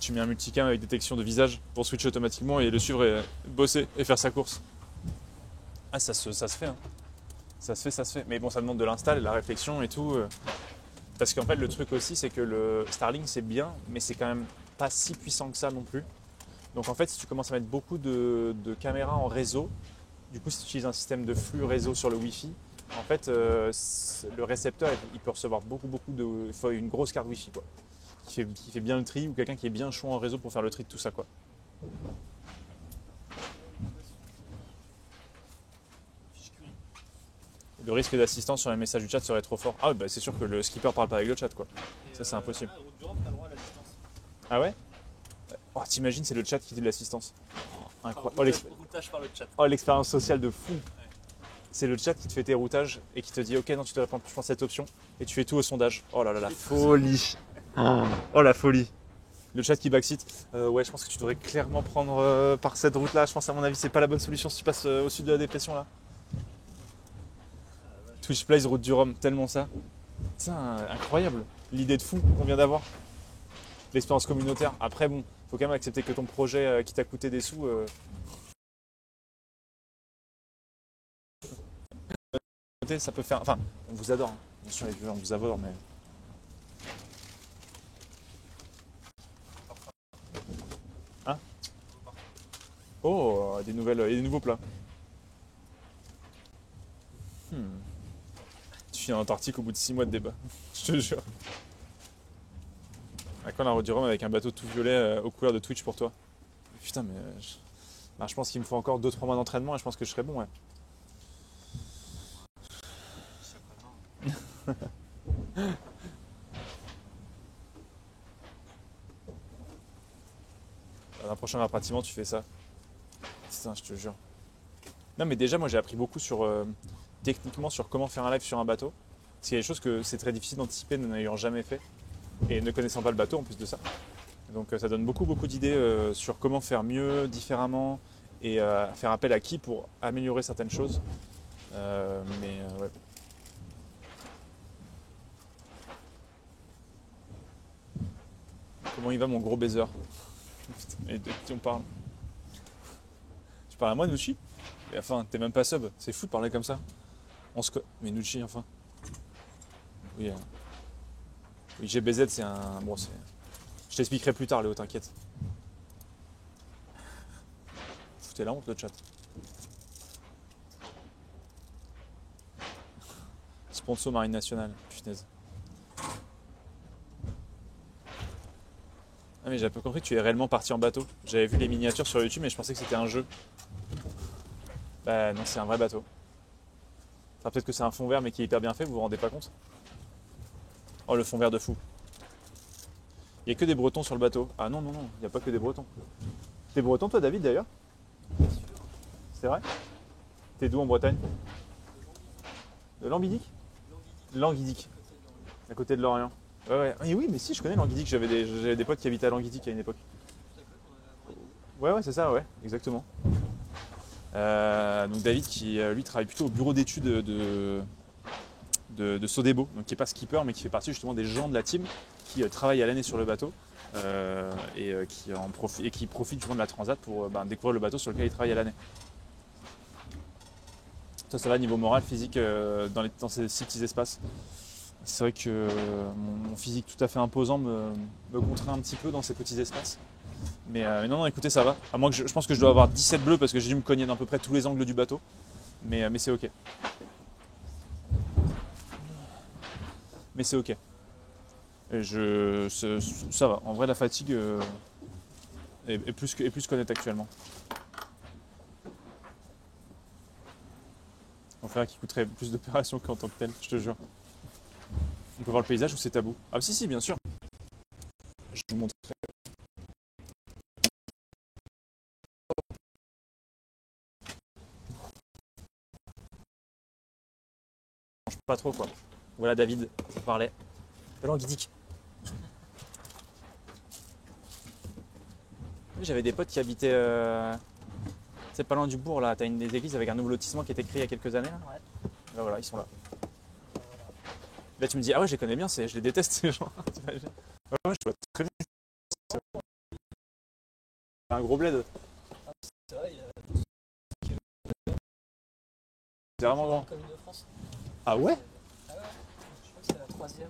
Tu mets un multicam avec détection de visage pour switcher automatiquement et le suivre et bosser et faire sa course. Ah, ça se fait, hein. Ça se fait. Mais bon, ça demande de l'install, de la réflexion et tout. Parce qu'en fait, le truc aussi, c'est que le Starlink, c'est bien, mais c'est quand même pas si puissant que ça non plus. Donc en fait, si tu commences à mettre beaucoup de caméras en réseau, du coup, si tu utilises un système de flux réseau sur le Wi-Fi, en fait, le récepteur, il peut recevoir beaucoup il faut une grosse carte Wi-Fi, quoi, qui fait bien le tri, ou quelqu'un qui est bien chaud en réseau pour faire le tri de tout ça, quoi. Le risque d'assistance sur les messages du chat serait trop fort. Ah, bah c'est sûr que le skipper parle pas avec le chat, quoi. Ça, c'est impossible. Ah ouais? Oh, t'imagines, c'est le chat qui dit de l'assistance. Incroyable. Routage par le chat. Oh, l'expérience sociale de fou. C'est le chat qui te fait tes routages et qui te dit ok, non, tu devrais prendre plus cette option et tu fais tout au sondage. Oh là là, la folie. Oh la folie. Le chat qui backseat. Ouais, je pense que tu devrais clairement prendre par cette route là. Je pense à mon avis, c'est pas la bonne solution si tu passes au sud de la dépression là. Twitch Plays, route du Rhum, tellement ça. Putain, incroyable. L'idée de fou qu'on vient d'avoir. L'expérience communautaire. Après, bon, faut quand même accepter que ton projet qui t'a coûté des sous. Ça peut faire. Enfin, on vous adore. Hein. Bien sûr, les viewers, on vous adore, mais. Hein? Oh, des nouveaux plats. Tu finis en Antarctique au bout de 6 mois de débat. Je te jure. À quand la route du Rhum avec un bateau tout violet au couvert de Twitch pour toi? Putain, mais. Je pense qu'il me faut encore 2-3 mois d'entraînement et je pense que je serai bon, ouais. Dans un prochain rapatriement, tu fais ça. Putain, je te jure. Non, mais déjà, moi, j'ai appris beaucoup techniquement sur comment faire un live sur un bateau. Parce qu'il y a des choses que c'est très difficile d'anticiper, n'en ayant jamais fait. Et ne connaissant pas le bateau en plus de ça. Donc ça donne beaucoup d'idées sur comment faire mieux, différemment, et faire appel à qui pour améliorer certaines choses. Ouais. Comment il va mon gros baiser? Et de qui on parle? Tu parles à moi, Nucci? Mais enfin, t'es même pas sub, c'est fou de parler comme ça. Mais Nucci, enfin. Oui, oui, GBZ, c'est un. Bon, c'est. Je t'expliquerai plus tard, Léo, t'inquiète. Foutez la honte, le chat. Sponsor Marine Nationale, punaise. Ah, mais j'ai pas compris que tu es réellement parti en bateau. J'avais vu les miniatures sur YouTube, mais je pensais que c'était un jeu. Bah non, c'est un vrai bateau. Enfin, peut-être que c'est un fond vert, mais qui est hyper bien fait, vous vous rendez pas compte? Oh, le fond vert de fou. Il n'y a que des Bretons sur le bateau. Ah non, non, non, il n'y a pas que des Bretons. T'es breton toi David d'ailleurs? C'est vrai? T'es d'où en Bretagne? De Languidic? Languidic, à côté de Lorient. Ouais, ouais. Et oui, mais si, je connais Languidic. J'avais des potes qui habitaient à Languidic à une époque. Ouais, ouais, c'est ça, ouais, exactement. Donc David qui, lui, travaille plutôt au bureau d'études de Sodebo, donc qui n'est pas skipper, mais qui fait partie justement des gens de la team qui travaillent à l'année sur le bateau qui profitent justement de la transat pour découvrir le bateau sur lequel ils travaillent à l'année. Ça va niveau moral, physique, dans ces 6 petits espaces. C'est vrai que mon physique tout à fait imposant me contraint un petit peu dans ces petits espaces. Mais non, non, écoutez, ça va. À moins que je pense que je dois avoir 17 bleus parce que j'ai dû me cogner d'à peu près tous les angles du bateau. Mais c'est ok. Mais c'est ok. Et ça va. En vrai, la fatigue est plus qu'honnête actuellement. On va faire qui coûterait plus d'opérations qu'en tant que tel, je te jure. On peut voir le paysage ou c'est tabou? Ah si, bien sûr. Je vous montrerai. Je mange pas trop quoi. Voilà David, ça parlait. Languidic. J'avais des potes qui habitaient c'est pas loin du bourg là, t'as une des églises avec un nouveau lotissement qui a été créé il y a quelques années là. Ouais. Là voilà, ils sont là. Là tu me dis ah ouais je les connais bien, je les déteste ces gens. Ouais, je vois très bien. C'est un gros bled. C'est vrai, C'est vraiment grand. Commune de France. Ah ouais? Ah ouais, je crois que c'est la 3e.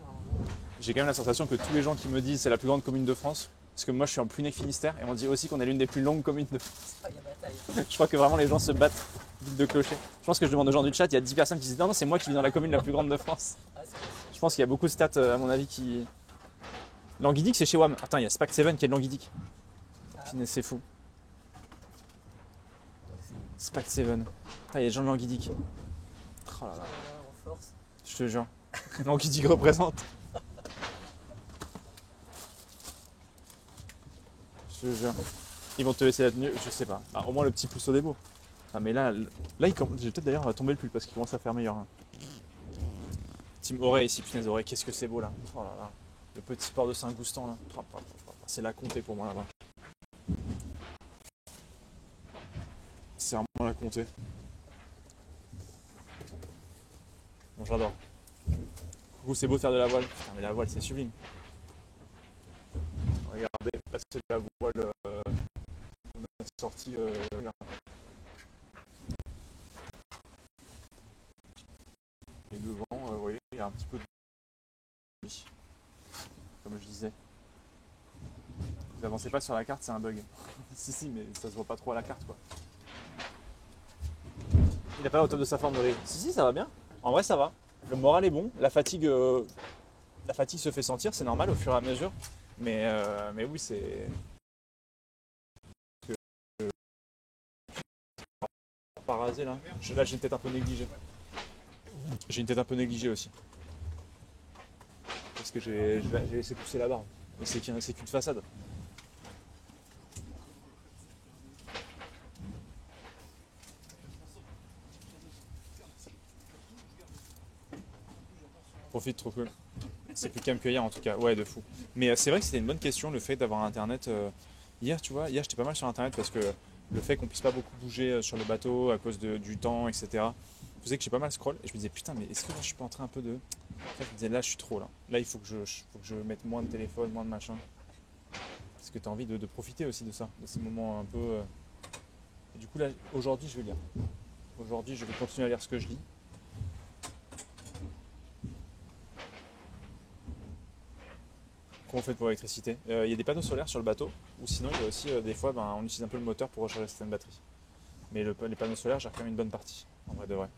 J'ai quand même la sensation que tous les gens qui me disent c'est la plus grande commune de France, parce que moi je suis en Plounéc-Finistère et on dit aussi qu'on est l'une des plus longues communes de France. Ah, il y a bataille. Je crois que vraiment les gens se battent de clocher. Je pense que je demande aux gens du chat, il y a 10 personnes qui disent non, c'est moi qui vis dans la commune la plus grande de France. Ah, c'est Je pense qu'il y a beaucoup de stats à mon avis qui. Languidic c'est chez WAM. Attends, il y a Spact 7 qui est de Languidic. Finesse, c'est fou. Spact 7. Ah, il y a des gens de Languidic. Oh là là. en force. Je te jure. Languidic représente. Je te jure. Ils vont te laisser la tenue, je sais pas. Ah, au moins le petit pouce au démo. Ah mais là j'ai peut-être d'ailleurs tomber le pull parce qu'il commence à faire meilleur. Hein. Team Auray ici, punaise Auray, qu'est-ce que c'est beau là. Oh là là. Le petit port de Saint-Goustan là. C'est la comté pour moi là-bas. C'est vraiment la comté. Bon j'adore. Coucou, c'est beau de faire de la voile. Putain mais la voile c'est sublime. Regardez, passer de la voile on a sorti là. Et devant, vous voyez, il y a un petit peu de comme je disais. Vous avancez pas sur la carte, c'est un bug. si, mais ça se voit pas trop à la carte quoi. Il n'a pas au top de sa forme de Si, ça va bien. En vrai, ça va. Le moral est bon. La fatigue se fait sentir, c'est normal au fur et à mesure. Mais oui, c'est. Pas rasé là. Là, j'ai une tête un peu négligée. J'ai une tête un peu négligée aussi. Parce que j'ai laissé pousser la barbe. Mais c'est qu'une façade. Profite, trop cool. C'est plus calme que hier en tout cas. Ouais, de fou. Mais c'est vrai que c'était une bonne question le fait d'avoir internet. Hier, tu vois, j'étais pas mal sur internet parce que le fait qu'on puisse pas beaucoup bouger sur le bateau à cause du temps, etc. faisait que j'ai pas mal scroll et je me disais putain mais est-ce que là je suis pas en train un peu de. Je me disais là je suis trop là. Là il faut que je mette moins de téléphone, moins de machin. Parce que tu as envie de profiter aussi de ça, de ces moments un peu. Et du coup là aujourd'hui je vais lire. Aujourd'hui je vais continuer à lire ce que je lis. Comment on fait pour l'électricité? Il y a des panneaux solaires sur le bateau, ou sinon il y a aussi des fois on utilise un peu le moteur pour recharger certaines batteries. Mais les panneaux solaires gèrent quand même une bonne partie, en vrai de vrai.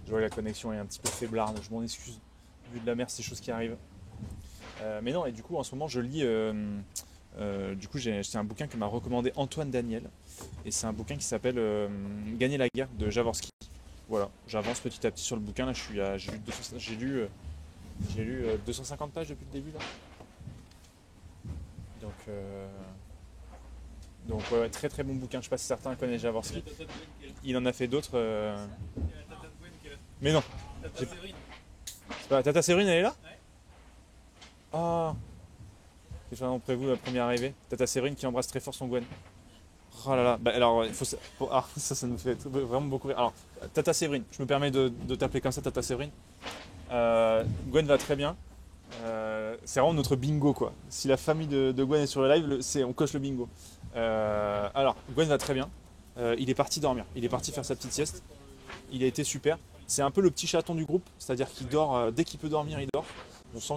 Je vois que la connexion est un petit peu faiblarde, je m'en excuse. Vu de la mer, c'est des choses qui arrivent. Mais non, et du coup en ce moment je lis, c'est un bouquin que m'a recommandé Antoine Daniel, et c'est un bouquin qui s'appelle Gagner la guerre de Jaworski. Voilà, j'avance petit à petit sur le bouquin, là j'ai lu 250 pages depuis le début là. donc ouais, très très bon bouquin. Je sais pas si certains connaissent Jaworski. Il en a fait d'autres. Mais non. C'est pas... Tata Séverine, elle est là? Ah. C'est vraiment prévu la première arrivée. Tata Séverine qui embrasse très fort son Gwen. Oh là là. Bah, alors, il faut... Ah, ça nous fait vraiment beaucoup rire. Alors, Tata Séverine, je me permets de t'appeler comme ça, Tata Séverine. Gwen va très bien. C'est vraiment notre bingo quoi. Si la famille de Gwen est sur le live, on coche le bingo. Alors, Gwen va très bien. Il est parti dormir. Il est parti faire sa petite sieste. Il a été super. C'est un peu le petit chaton du groupe, c'est-à-dire qu'il dort dès qu'il peut dormir, il dort. On sent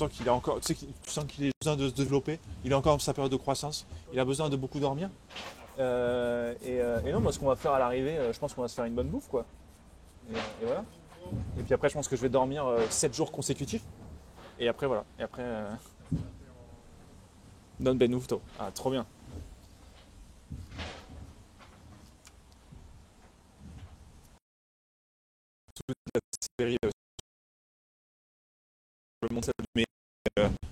qu'il a encore, tu sens qu'il a besoin de se développer. Il est encore dans sa période de croissance. Il a besoin de beaucoup dormir. Et non, moi, ce qu'on va faire à l'arrivée, je pense qu'on va se faire une bonne bouffe quoi. Et voilà. Et puis après, je pense que je vais dormir 7 jours consécutifs. Et après, voilà. Et après. Don Benvenuto. Ah, trop bien. Toute la série le monde mais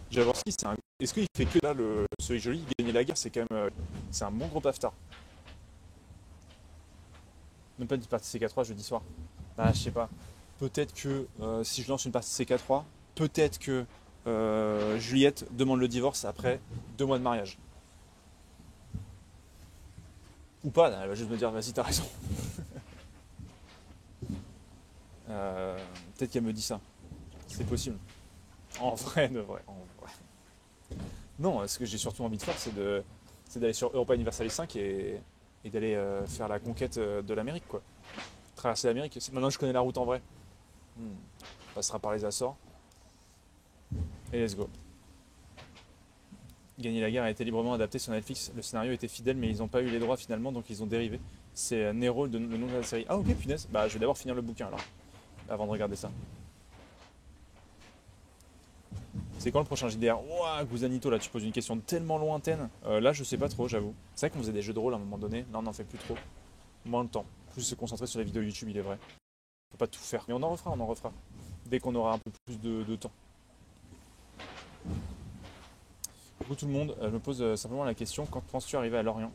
Jaworski, est-ce qu'il fait que là le Soleil Joli, gagner la guerre, c'est quand même. C'est un bon gros paftard. Même pas une partie CK3 jeudi soir. Ah, je sais pas. Peut-être que si je lance une partie CK3, peut-être que Juliette demande le divorce après 2 mois de mariage. Ou pas, elle va juste me dire vas-y t'as raison. Peut-être qu'elle me dit ça. C'est possible. En vrai, de vrai. En vrai. Non, ce que j'ai surtout envie de faire, c'est d'aller sur Europa Universalis 5 et d'aller faire la conquête de l'Amérique, quoi. Traverser l'Amérique. Maintenant, je connais la route en vrai. On passera par les Açores. Et let's go. Gagner la guerre a été librement adapté sur Netflix. Le scénario était fidèle, mais ils n'ont pas eu les droits finalement, donc ils ont dérivé. C'est Nero, le nom de la série. Ah ok, punaise. Bah, je vais d'abord finir le bouquin alors, avant de regarder ça. C'est quand le prochain JDR? Ouah, Guzanito, là, tu poses une question tellement lointaine. Là, je sais pas trop, j'avoue. C'est vrai qu'on faisait des jeux de rôle à un moment donné. Là, on n'en fait plus trop. Moins de temps. Plus se concentrer sur les vidéos YouTube, il est vrai. On peut pas tout faire. Mais on en refera. Dès qu'on aura un peu plus de temps. Coucou tout le monde, je me pose simplement la question, quand penses-tu arriver à Lorient?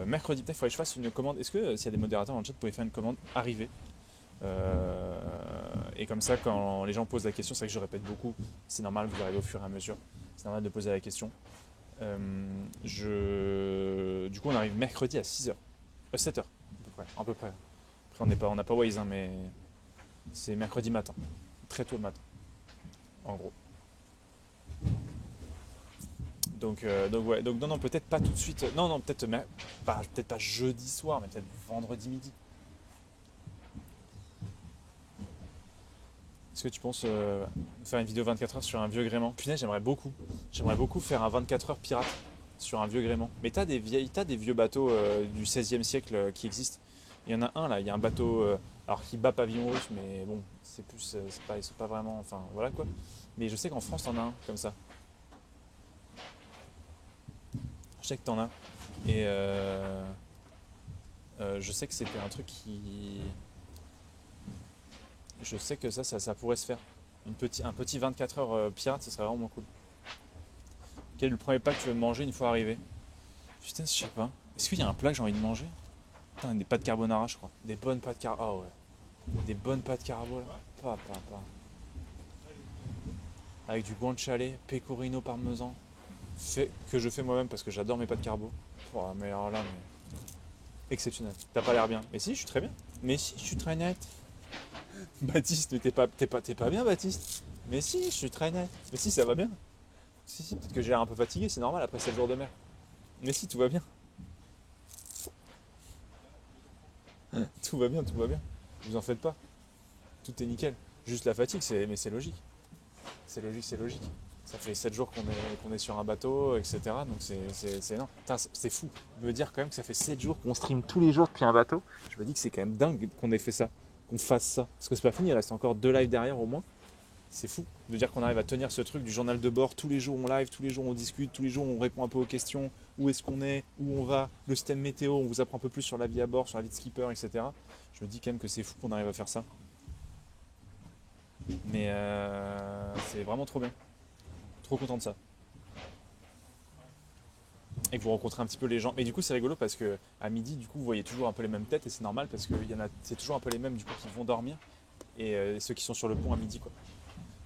Mercredi, peut-être il faudrait que je fasse une commande. Est-ce que s'il y a des modérateurs dans le chat, vous pouvez faire une commande arrivée? Et comme ça, quand les gens posent la question, c'est vrai que je répète beaucoup, c'est normal, vous arrivez au fur et à mesure, c'est normal de poser la question. Du coup, on arrive mercredi à 6h, 7h, à peu près. Après, on n'a pas Waze, hein, mais c'est mercredi matin, très tôt le matin, en gros. Donc non, peut-être pas tout de suite. Non, peut-être pas jeudi soir, mais peut-être vendredi midi. Est-ce que tu penses faire une vidéo 24 heures sur un vieux gréement? Punaise, j'aimerais beaucoup. J'aimerais beaucoup faire un 24 heures pirate sur un vieux gréement. Mais t'as des vieux bateaux du 16e siècle qui existent. Il y en a un là, il y a un bateau alors qui bat pavillon russe, mais bon, c'est pas vraiment. Enfin voilà quoi. Mais je sais qu'en France, t'en as un comme ça. Je sais que t'en as. Et je sais que c'était un truc qui. Je sais que ça pourrait se faire. Un petit 24 heures pirate, ça serait vraiment cool. Quel est le premier plat que tu veux manger une fois arrivé? Putain, je sais pas. Est-ce qu'il y a un plat que j'ai envie de manger? Putain, des pâtes carbonara, je crois. Des bonnes pâtes carbonara. Ah ouais. Des bonnes pâtes carbonara. Pas. Avec du guanciale, pecorino parmesan. Que je fais moi-même parce que j'adore mes pâtes carbo. Oh, mais alors là, exceptionnel. T'as pas l'air bien. Mais si, je suis très bien. Mais si, je suis très net. Baptiste, mais t'es pas bien, Baptiste. Mais si, je suis très net. Mais si, ça va bien. Si, peut-être que j'ai l'air un peu fatigué, c'est normal après 7 jours de mer. Mais si, tout va bien. Tout va bien. Vous en faites pas. Tout est nickel. Juste la fatigue, mais c'est logique. C'est logique. Ça fait 7 jours qu'on est sur un bateau, etc. Donc c'est non. C'est fou de me dire quand même que ça fait 7 jours qu'on stream tous les jours depuis un bateau. Je me dis que c'est quand même dingue qu'on ait fait ça, qu'on fasse ça. Parce que c'est pas fini, il reste encore 2 lives derrière au moins. C'est fou de dire qu'on arrive à tenir ce truc du journal de bord. Tous les jours on live, tous les jours on discute, tous les jours on répond un peu aux questions. Où est-ce qu'on est, où on va, le système météo, on vous apprend un peu plus sur la vie à bord, sur la vie de skipper, etc. Je me dis quand même que c'est fou qu'on arrive à faire ça. Mais c'est vraiment trop bien. Trop content de ça. et que vous rencontrez un petit peu les gens. Mais du coup, c'est rigolo parce que à midi, du coup, vous voyez toujours un peu les mêmes têtes et c'est normal parce que c'est toujours un peu les mêmes du coup qui vont dormir et ceux qui sont sur le pont à midi quoi.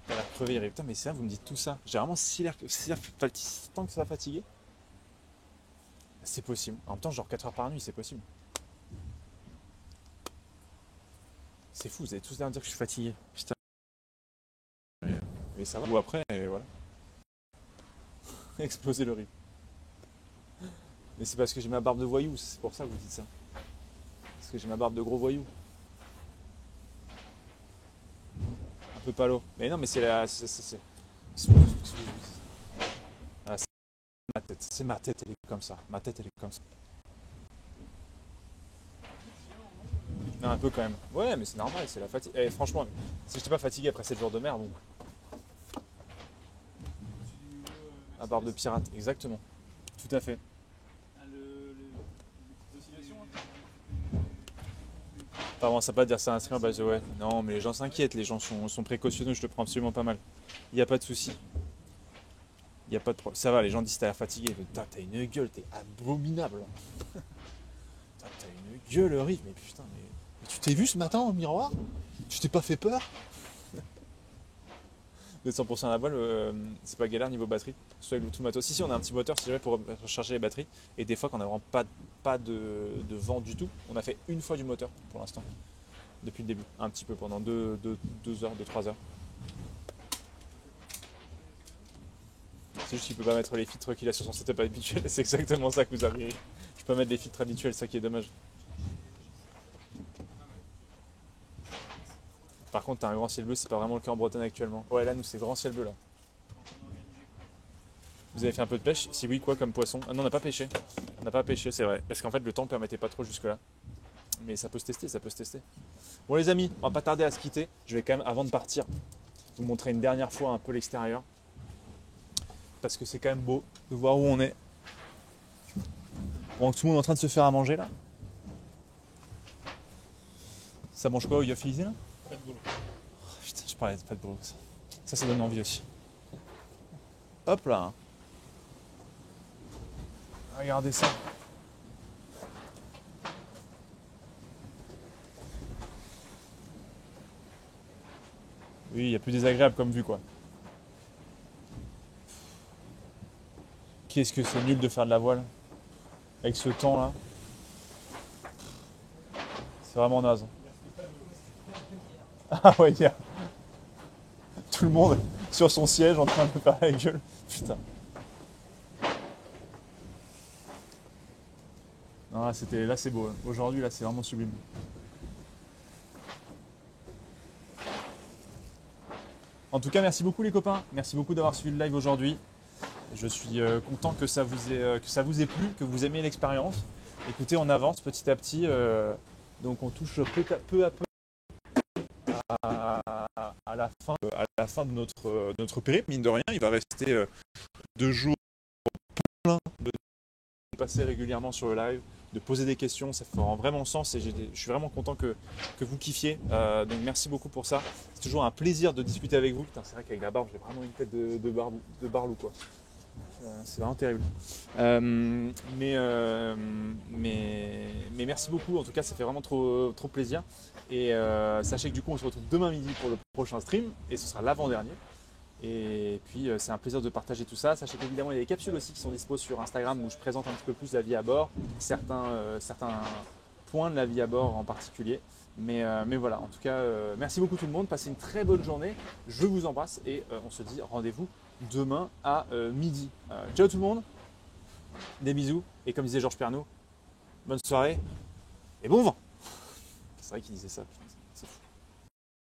T'as l'air crevé, il putain, mais c'est vrai, vous me dites tout ça. J'ai vraiment si tant que ça va fatiguer. C'est possible. En même temps, genre 4 heures par nuit, c'est possible. C'est fou, vous allez tous l'air de dire que je suis fatigué. Putain. Mais ça va. Ou après, et voilà. Exploser le rythme. Mais c'est parce que j'ai ma barbe de voyou, c'est pour ça que vous dites ça. Parce que j'ai ma barbe de gros voyou. Un peu palo. Mais non, mais c'est la. Ah, c'est ma tête. C'est ma tête, elle est comme ça. Ma tête, elle est comme ça. Non, un peu quand même. Ouais, mais c'est normal, c'est la fatigue. Et franchement, si j'étais pas fatigué après 7 jours de mer, bon. La barbe de pirate, exactement. Tout à fait. Pardon, ça pas dire ça à un streamer, bah ouais. Non, mais les gens s'inquiètent, les gens sont précautionneux, je le prends absolument pas mal. Il n'y a pas de souci. Il n'y a pas de problème. Ça va, les gens disent t'as l'air fatigué. Putain, t'as une gueule, t'es abominable. T'as une gueule horrible, mais putain, mais tu t'es vu ce matin au miroir? Tu t'es pas fait peur? Vous êtes 100% à la voile, c'est pas galère niveau batterie. Soit avec tout le matos. Si, on a un petit moteur, si jamais, pour recharger les batteries. Et des fois, quand on n'a vraiment pas de vent du tout, on a fait une fois du moteur pour l'instant. Depuis le début. Un petit peu pendant 2 heures, 2-3 heures. C'est juste qu'il peut pas mettre les filtres qu'il a sur son setup habituel. C'est exactement ça que vous avez. Je peux mettre des filtres habituels, ça qui est dommage. Par contre, t'as un grand ciel bleu, c'est pas vraiment le cas en Bretagne actuellement. Ouais, là, nous, c'est grand ciel bleu, là. Vous avez fait un peu de pêche? Si oui, quoi comme poisson? Ah non, on n'a pas pêché. On n'a pas pêché, c'est vrai. Parce qu'en fait, le temps ne permettait pas trop jusque-là. Mais ça peut se tester, ça peut se tester. Bon, les amis, on va pas tarder à se quitter. Je vais quand même, avant de partir, vous montrer une dernière fois un peu l'extérieur. Parce que c'est quand même beau de voir où on est. Bon, tout le monde est en train de se faire à manger, là. Ça mange quoi au Yoffilizé, là? Pas de boulot. Oh, putain, je parlais de pas de boulot. Ça donne envie aussi. Hop là. Regardez ça. Oui, il y a plus désagréable comme vue, quoi. Qu'est-ce que c'est nul de faire de la voile avec ce temps là. C'est vraiment naze. Ah ouais, il y a tout le monde sur son siège en train de faire la gueule. Putain. Non, là c'est beau. Aujourd'hui là c'est vraiment sublime. En tout cas, merci beaucoup les copains. Merci beaucoup d'avoir suivi le live aujourd'hui. Je suis content que ça vous ait plu, que vous aimiez l'expérience. Écoutez, on avance petit à petit. Donc on touche peu à peu à la fin de notre périple. Mine de rien, il va rester 2 jours pleins de passer régulièrement sur le live, de poser des questions. Ça fait vraiment sens et je suis vraiment content que vous kiffiez. Donc merci beaucoup pour ça. C'est toujours un plaisir de discuter avec vous. Putain, c'est vrai qu'avec la barbe, j'ai vraiment une tête de barlou quoi. C'est vraiment terrible. Mais merci beaucoup. En tout cas, ça fait vraiment trop plaisir. Et sachez que du coup, on se retrouve demain midi pour le prochain stream. Et ce sera l'avant-dernier. Et puis, c'est un plaisir de partager tout ça. Sachez qu'évidemment, il y a des capsules aussi qui sont dispo sur Instagram où je présente un petit peu plus la vie à bord. Certains points de la vie à bord en particulier. Mais voilà, en tout cas, merci beaucoup tout le monde. Passez une très bonne journée. Je vous embrasse et on se dit rendez-vous demain à midi. Ciao tout le monde, des bisous et comme disait Georges Pernaut, bonne soirée et bon vent. C'est vrai qu'il disait ça.